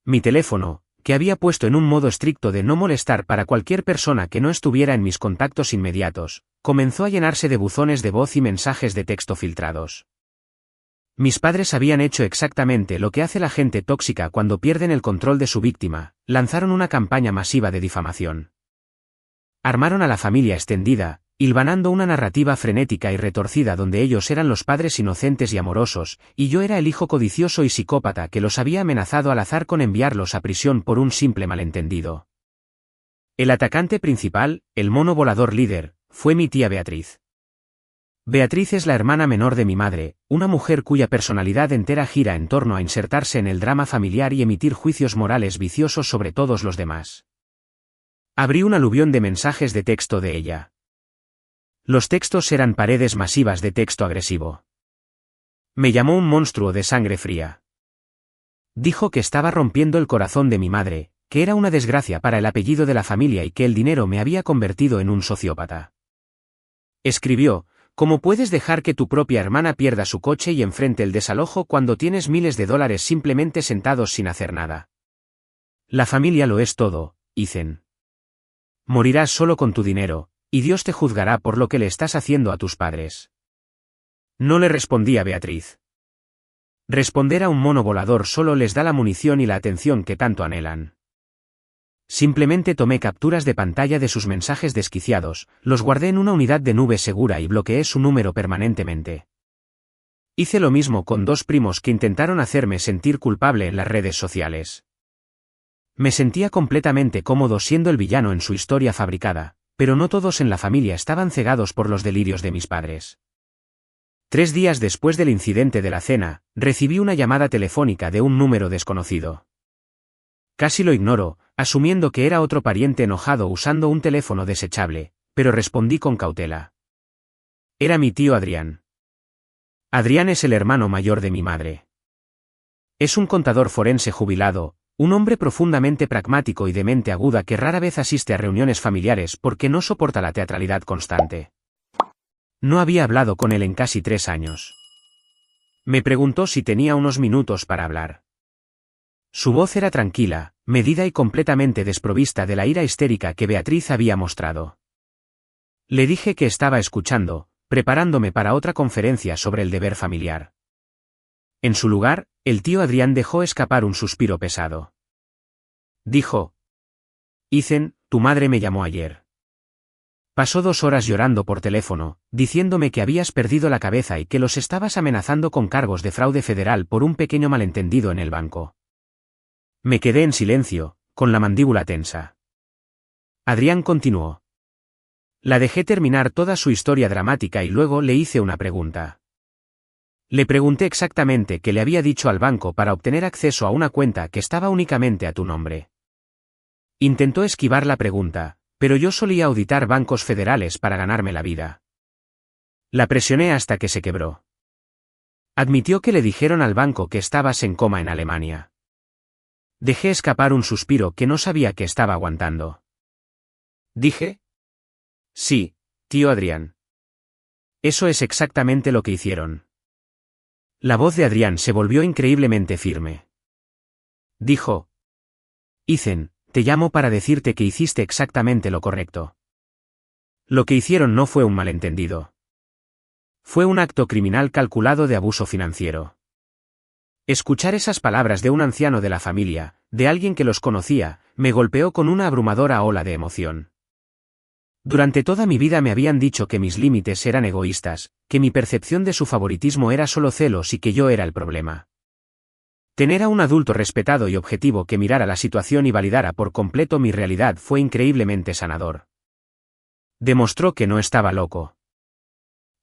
Mi teléfono, que había puesto en un modo estricto de no molestar para cualquier persona que no estuviera en mis contactos inmediatos, comenzó a llenarse de buzones de voz y mensajes de texto filtrados. Mis padres habían hecho exactamente lo que hace la gente tóxica cuando pierden el control de su víctima, lanzaron una campaña masiva de difamación. Armaron a la familia extendida, hilvanando una narrativa frenética y retorcida donde ellos eran los padres inocentes y amorosos, y yo era el hijo codicioso y psicópata que los había amenazado al azar con enviarlos a prisión por un simple malentendido. El atacante principal, el mono volador líder, fue mi tía Beatriz. Beatriz es la hermana menor de mi madre, una mujer cuya personalidad entera gira en torno a insertarse en el drama familiar y emitir juicios morales viciosos sobre todos los demás. Abrí un aluvión de mensajes de texto de ella. Los textos eran paredes masivas de texto agresivo. Me llamó un monstruo de sangre fría. Dijo que estaba rompiendo el corazón de mi madre, que era una desgracia para el apellido de la familia y que el dinero me había convertido en un sociópata. Escribió: ¿cómo puedes dejar que tu propia hermana pierda su coche y enfrente el desalojo cuando tienes miles de dólares simplemente sentados sin hacer nada? La familia lo es todo, Ethan. Morirás solo con tu dinero, y Dios te juzgará por lo que le estás haciendo a tus padres. No le respondí a Beatriz. Responder a un mono volador solo les da la munición y la atención que tanto anhelan. Simplemente tomé capturas de pantalla de sus mensajes desquiciados, los guardé en una unidad de nube segura y bloqueé su número permanentemente. Hice lo mismo con 2 primos que intentaron hacerme sentir culpable en las redes sociales. Me sentía completamente cómodo siendo el villano en su historia fabricada, pero no todos en la familia estaban cegados por los delirios de mis padres. 3 días después del incidente de la cena, recibí una llamada telefónica de un número desconocido. Casi lo ignoro, asumiendo que era otro pariente enojado usando un teléfono desechable, pero respondí con cautela. Era mi tío Adrián. Adrián es el hermano mayor de mi madre. Es un contador forense jubilado, Un hombre profundamente pragmático y de mente aguda que rara vez asiste a reuniones familiares porque no soporta la teatralidad constante. No había hablado con él en casi 3 años. Me preguntó si tenía unos minutos para hablar. Su voz era tranquila, medida y completamente desprovista de la ira histérica que Beatriz había mostrado. Le dije que estaba escuchando, preparándome para otra conferencia sobre el deber familiar. En su lugar, el tío Adrián dejó escapar un suspiro pesado. Dijo: Ethan, tu madre me llamó ayer. Pasó 2 horas llorando por teléfono, diciéndome que habías perdido la cabeza y que los estabas amenazando con cargos de fraude federal por un pequeño malentendido en el banco. Me quedé en silencio, con la mandíbula tensa. Adrián continuó. La dejé terminar toda su historia dramática y luego le hice una pregunta. Le pregunté exactamente qué le había dicho al banco para obtener acceso a una cuenta que estaba únicamente a tu nombre. Intentó esquivar la pregunta, pero yo solía auditar bancos federales para ganarme la vida. La presioné hasta que se quebró. Admitió que le dijeron al banco que estabas en coma en Alemania. Dejé escapar un suspiro que no sabía que estaba aguantando. Dije: Sí, tío Adrián. Eso es exactamente lo que hicieron. La voz de Adrián se volvió increíblemente firme. Dijo: Ethan, te llamo para decirte que hiciste exactamente lo correcto. Lo que hicieron no fue un malentendido. Fue un acto criminal calculado de abuso financiero. Escuchar esas palabras de un anciano de la familia, de alguien que los conocía, me golpeó con una abrumadora ola de emoción. Durante toda mi vida me habían dicho que mis límites eran egoístas, que mi percepción de su favoritismo era solo celos y que yo era el problema. Tener a un adulto respetado y objetivo que mirara la situación y validara por completo mi realidad fue increíblemente sanador. Demostró que no estaba loco.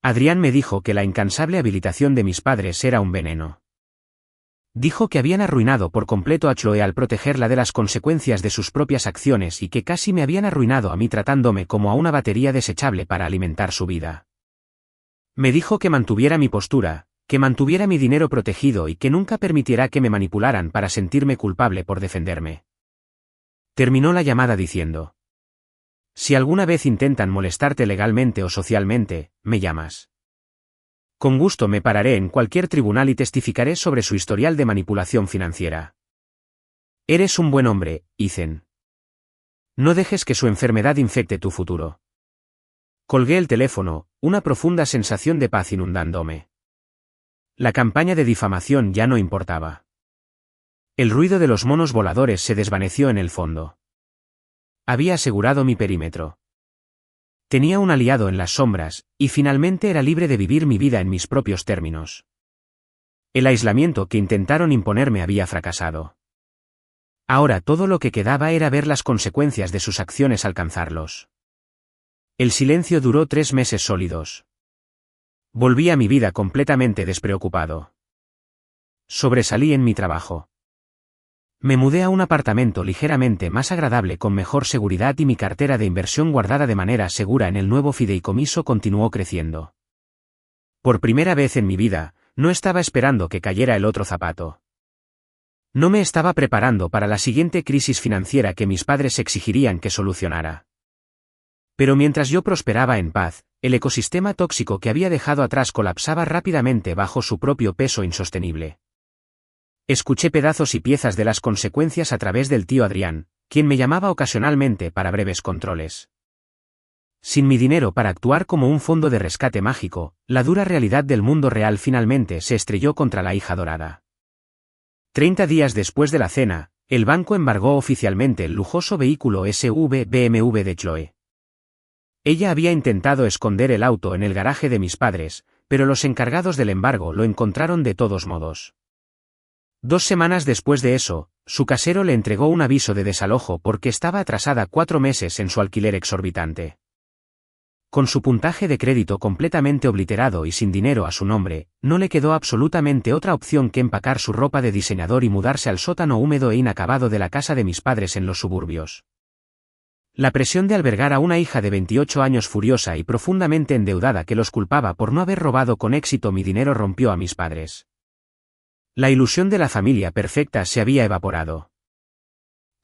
Adrián me dijo que la incansable habilitación de mis padres era un veneno. Dijo que habían arruinado por completo a Chloe al protegerla de las consecuencias de sus propias acciones y que casi me habían arruinado a mí tratándome como a una batería desechable para alimentar su vida. Me dijo que mantuviera mi postura, que mantuviera mi dinero protegido y que nunca permitiera que me manipularan para sentirme culpable por defenderme. Terminó la llamada diciendo: Si alguna vez intentan molestarte legalmente o socialmente, me llamas. Con gusto me pararé en cualquier tribunal y testificaré sobre su historial de manipulación financiera. Eres un buen hombre, Ethan. No dejes que su enfermedad infecte tu futuro. Colgué el teléfono, una profunda sensación de paz inundándome. La campaña de difamación ya no importaba. El ruido de los monos voladores se desvaneció en el fondo. Había asegurado mi perímetro. Tenía un aliado en las sombras, y finalmente era libre de vivir mi vida en mis propios términos. El aislamiento que intentaron imponerme había fracasado. Ahora todo lo que quedaba era ver las consecuencias de sus acciones alcanzarlos. El silencio duró 3 meses sólidos. Volví a mi vida completamente despreocupado. Sobresalí en mi trabajo. Me mudé a un apartamento ligeramente más agradable con mejor seguridad y mi cartera de inversión guardada de manera segura en el nuevo fideicomiso continuó creciendo. Por primera vez en mi vida, no estaba esperando que cayera el otro zapato. No me estaba preparando para la siguiente crisis financiera que mis padres exigirían que solucionara. Pero mientras yo prosperaba en paz, el ecosistema tóxico que había dejado atrás colapsaba rápidamente bajo su propio peso insostenible. Escuché pedazos y piezas de las consecuencias a través del tío Adrián, quien me llamaba ocasionalmente para breves controles. Sin mi dinero para actuar como un fondo de rescate mágico, la dura realidad del mundo real finalmente se estrelló contra la hija dorada. 30 días después de la cena, el banco embargó oficialmente el lujoso vehículo SUV BMW de Chloe. Ella había intentado esconder el auto en el garaje de mis padres, pero los encargados del embargo lo encontraron de todos modos. 2 semanas después de eso, su casero le entregó un aviso de desalojo porque estaba atrasada 4 meses en su alquiler exorbitante. Con su puntaje de crédito completamente obliterado y sin dinero a su nombre, no le quedó absolutamente otra opción que empacar su ropa de diseñador y mudarse al sótano húmedo e inacabado de la casa de mis padres en los suburbios. La presión de albergar a una hija de 28 años furiosa y profundamente endeudada que los culpaba por no haber robado con éxito mi dinero rompió a mis padres. La ilusión de la familia perfecta se había evaporado.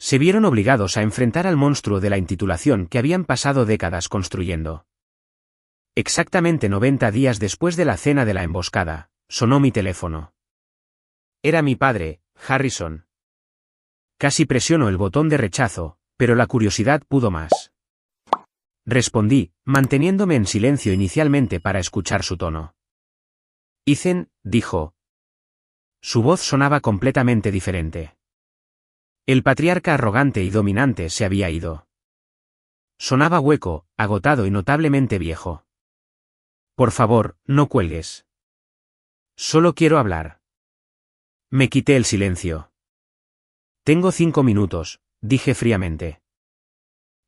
Se vieron obligados a enfrentar al monstruo de la intitulación que habían pasado décadas construyendo. Exactamente 90 días después de la cena de la emboscada, sonó mi teléfono. Era mi padre, Harrison. Casi presionó el botón de rechazo, pero la curiosidad pudo más. Respondí, manteniéndome en silencio inicialmente para escuchar su tono. Ethan, dijo. Su voz sonaba completamente diferente. El patriarca arrogante y dominante se había ido. Sonaba hueco, agotado y notablemente viejo. Por favor, no cuelgues. Solo quiero hablar. Me quité el silencio. Tengo 5 minutos, dije fríamente.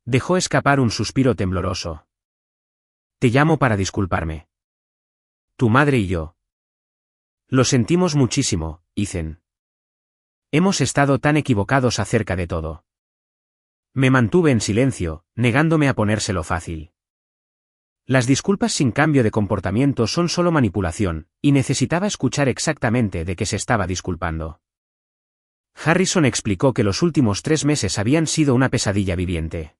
Dejó escapar un suspiro tembloroso. Te llamo para disculparme. Tu madre y yo. Lo sentimos muchísimo, Ethan. Hemos estado tan equivocados acerca de todo. Me mantuve en silencio, negándome a ponérselo fácil. Las disculpas sin cambio de comportamiento son solo manipulación, y necesitaba escuchar exactamente de qué se estaba disculpando. Harrison explicó que los últimos 3 meses habían sido una pesadilla viviente.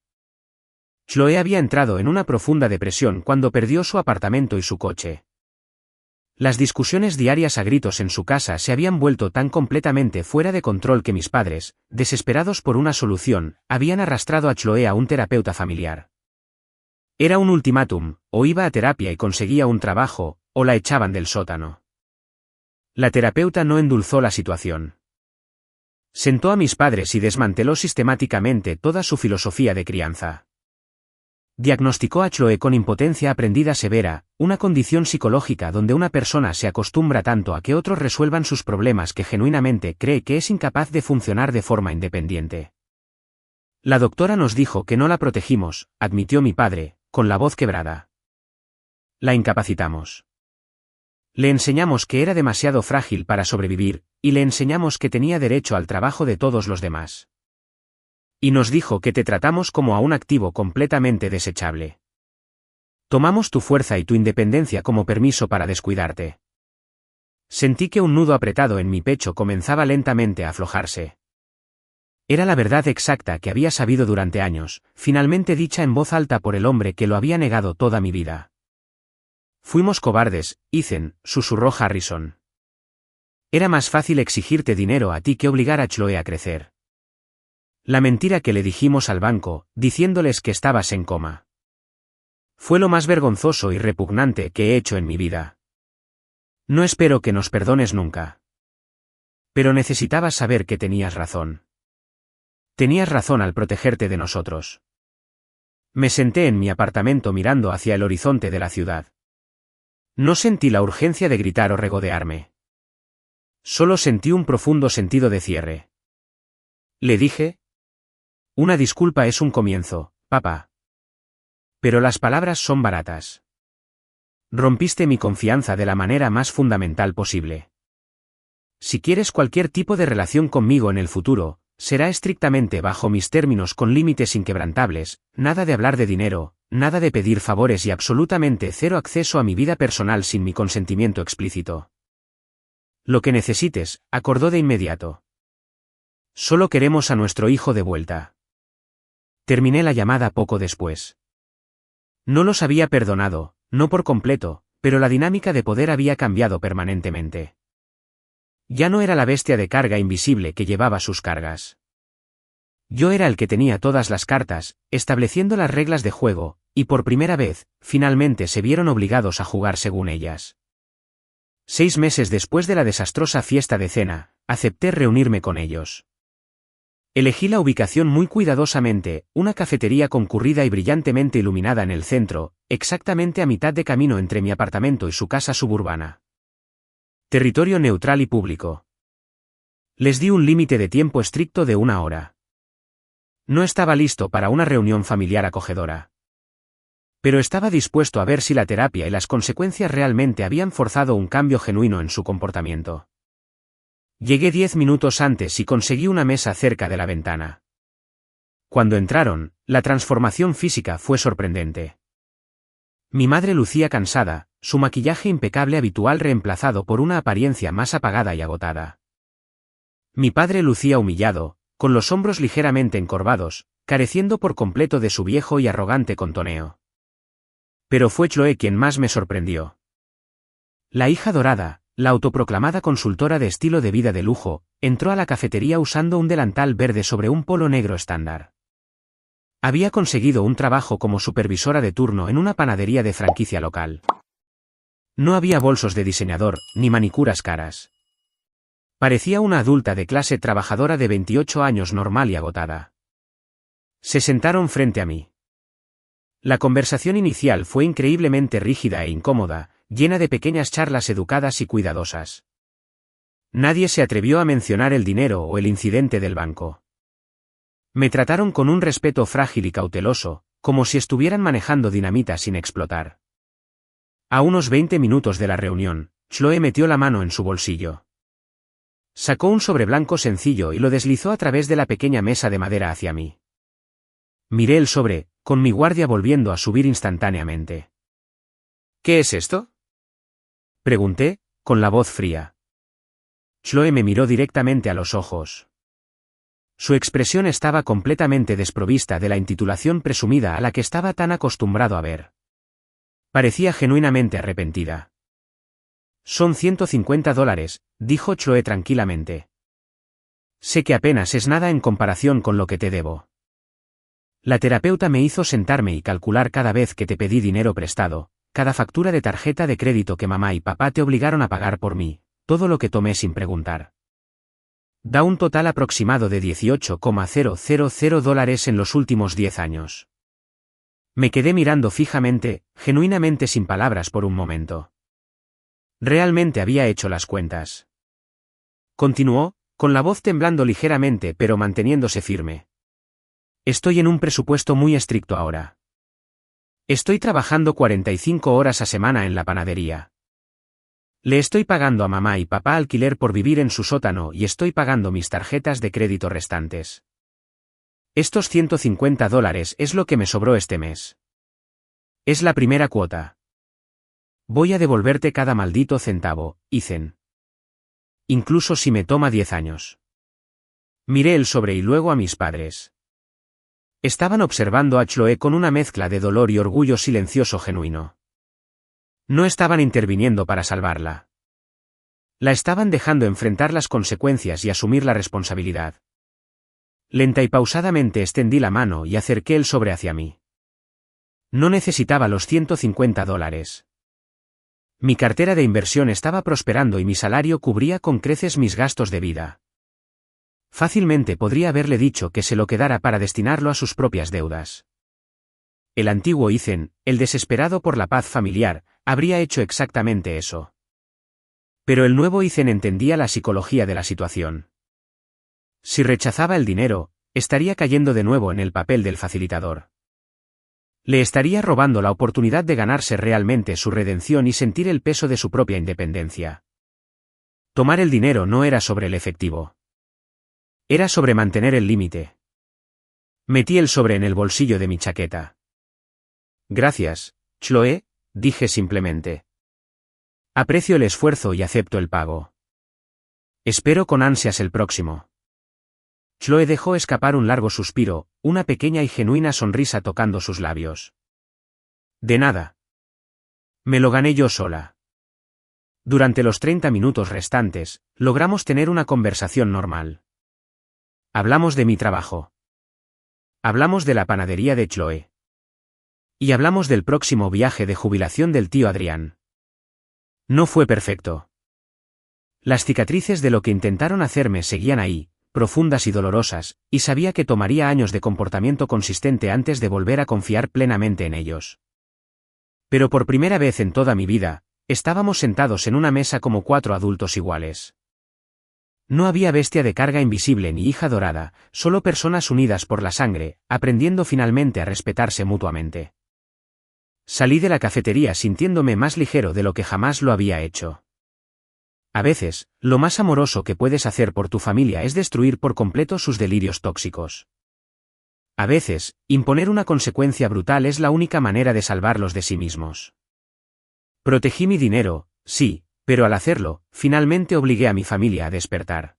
Chloe había entrado en una profunda depresión cuando perdió su apartamento y su coche. Las discusiones diarias a gritos en su casa se habían vuelto tan completamente fuera de control que mis padres, desesperados por una solución, habían arrastrado a Chloe a un terapeuta familiar. Era un ultimátum, o iba a terapia y conseguía un trabajo, o la echaban del sótano. La terapeuta no endulzó la situación. Sentó a mis padres y desmanteló sistemáticamente toda su filosofía de crianza. Diagnosticó a Chloe con impotencia aprendida severa, una condición psicológica donde una persona se acostumbra tanto a que otros resuelvan sus problemas que genuinamente cree que es incapaz de funcionar de forma independiente. La doctora nos dijo que no la protegimos, admitió mi padre, con la voz quebrada. La incapacitamos. Le enseñamos que era demasiado frágil para sobrevivir, y le enseñamos que tenía derecho al trabajo de todos los demás. Y nos dijo que te tratamos como a un activo completamente desechable. Tomamos tu fuerza y tu independencia como permiso para descuidarte. Sentí que un nudo apretado en mi pecho comenzaba lentamente a aflojarse. Era la verdad exacta que había sabido durante años, finalmente dicha en voz alta por el hombre que lo había negado toda mi vida. Fuimos cobardes, Ethan, susurró Harrison. Era más fácil exigirte dinero a ti que obligar a Chloe a crecer. La mentira que le dijimos al banco, diciéndoles que estabas en coma. Fue lo más vergonzoso y repugnante que he hecho en mi vida. No espero que nos perdones nunca. Pero necesitabas saber que tenías razón. Tenías razón al protegerte de nosotros. Me senté en mi apartamento mirando hacia el horizonte de la ciudad. No sentí la urgencia de gritar o regodearme. Solo sentí un profundo sentido de cierre. Le dije: una disculpa es un comienzo, papá. Pero las palabras son baratas. Rompiste mi confianza de la manera más fundamental posible. Si quieres cualquier tipo de relación conmigo en el futuro, será estrictamente bajo mis términos con límites inquebrantables, nada de hablar de dinero, nada de pedir favores y absolutamente cero acceso a mi vida personal sin mi consentimiento explícito. Lo que necesites, acordó de inmediato. Solo queremos a nuestro hijo de vuelta. Terminé la llamada poco después. No los había perdonado, no por completo, pero la dinámica de poder había cambiado permanentemente. Ya no era la bestia de carga invisible que llevaba sus cargas. Yo era el que tenía todas las cartas, estableciendo las reglas de juego, y por primera vez, finalmente se vieron obligados a jugar según ellas. 6 meses después de la desastrosa fiesta de cena, acepté reunirme con ellos. Elegí la ubicación muy cuidadosamente, una cafetería concurrida y brillantemente iluminada en el centro, exactamente a mitad de camino entre mi apartamento y su casa suburbana. Territorio neutral y público. Les di un límite de tiempo estricto de 1 hora. No estaba listo para una reunión familiar acogedora. Pero estaba dispuesto a ver si la terapia y las consecuencias realmente habían forzado un cambio genuino en su comportamiento. Llegué 10 minutos antes y conseguí una mesa cerca de la ventana. Cuando entraron, la transformación física fue sorprendente. Mi madre lucía cansada, su maquillaje impecable habitual reemplazado por una apariencia más apagada y agotada. Mi padre lucía humillado, con los hombros ligeramente encorvados, careciendo por completo de su viejo y arrogante contoneo. Pero fue Chloe quien más me sorprendió. La hija dorada, la autoproclamada consultora de estilo de vida de lujo, entró a la cafetería usando un delantal verde sobre un polo negro estándar. Había conseguido un trabajo como supervisora de turno en una panadería de franquicia local. No había bolsos de diseñador, ni manicuras caras. Parecía una adulta de clase trabajadora de 28 años normal y agotada. Se sentaron frente a mí. La conversación inicial fue increíblemente rígida e incómoda, llena de pequeñas charlas educadas y cuidadosas. Nadie se atrevió a mencionar el dinero o el incidente del banco. Me trataron con un respeto frágil y cauteloso, como si estuvieran manejando dinamita sin explotar. A unos 20 minutos de la reunión, Chloe metió la mano en su bolsillo. Sacó un sobre blanco sencillo y lo deslizó a través de la pequeña mesa de madera hacia mí. Miré el sobre, con mi guardia volviendo a subir instantáneamente. ¿Qué es esto?, pregunté, con la voz fría. Chloe me miró directamente a los ojos. Su expresión estaba completamente desprovista de la intitulación presumida a la que estaba tan acostumbrado a ver. Parecía genuinamente arrepentida. Son $150, dijo Chloe tranquilamente. Sé que apenas es nada en comparación con lo que te debo. La terapeuta me hizo sentarme y calcular cada vez que te pedí dinero prestado, cada factura de tarjeta de crédito que mamá y papá te obligaron a pagar por mí, todo lo que tomé sin preguntar. Da un total aproximado de $18,000 en los últimos 10 años. Me quedé mirando fijamente, genuinamente sin palabras por un momento. Realmente había hecho las cuentas. Continuó, con la voz temblando ligeramente pero manteniéndose firme. Estoy en un presupuesto muy estricto ahora. Estoy trabajando 45 horas a semana en la panadería. Le estoy pagando a mamá y papá alquiler por vivir en su sótano y estoy pagando mis tarjetas de crédito restantes. Estos $150 es lo que me sobró este mes. Es la primera cuota. Voy a devolverte cada maldito centavo, Ethan. Incluso si me toma 10 años. Miré el sobre y luego a mis padres. Estaban observando a Chloe con una mezcla de dolor y orgullo silencioso genuino. No estaban interviniendo para salvarla. La estaban dejando enfrentar las consecuencias y asumir la responsabilidad. Lenta y pausadamente extendí la mano y acerqué el sobre hacia mí. No necesitaba los $150. Mi cartera de inversión estaba prosperando y mi salario cubría con creces mis gastos de vida. Fácilmente podría haberle dicho que se lo quedara para destinarlo a sus propias deudas. El antiguo Ethan, el desesperado por la paz familiar, habría hecho exactamente eso. Pero el nuevo Ethan entendía la psicología de la situación. Si rechazaba el dinero, estaría cayendo de nuevo en el papel del facilitador. Le estaría robando la oportunidad de ganarse realmente su redención y sentir el peso de su propia independencia. Tomar el dinero no era sobre el efectivo. Era sobre mantener el límite. Metí el sobre en el bolsillo de mi chaqueta. Gracias, Chloe, dije simplemente. Aprecio el esfuerzo y acepto el pago. Espero con ansias el próximo. Chloe dejó escapar un largo suspiro, una pequeña y genuina sonrisa tocando sus labios. De nada. Me lo gané yo sola. Durante los 30 minutos restantes, logramos tener una conversación normal. Hablamos de mi trabajo. Hablamos de la panadería de Chloe. Y hablamos del próximo viaje de jubilación del tío Adrián. No fue perfecto. Las cicatrices de lo que intentaron hacerme seguían ahí, profundas y dolorosas, y sabía que tomaría años de comportamiento consistente antes de volver a confiar plenamente en ellos. Pero por primera vez en toda mi vida, estábamos sentados en una mesa como 4 adultos iguales. No había bestia de carga invisible ni hija dorada, solo personas unidas por la sangre, aprendiendo finalmente a respetarse mutuamente. Salí de la cafetería sintiéndome más ligero de lo que jamás lo había hecho. A veces, lo más amoroso que puedes hacer por tu familia es destruir por completo sus delirios tóxicos. A veces, imponer una consecuencia brutal es la única manera de salvarlos de sí mismos. Protegí mi dinero, sí, pero al hacerlo, finalmente obligué a mi familia a despertar.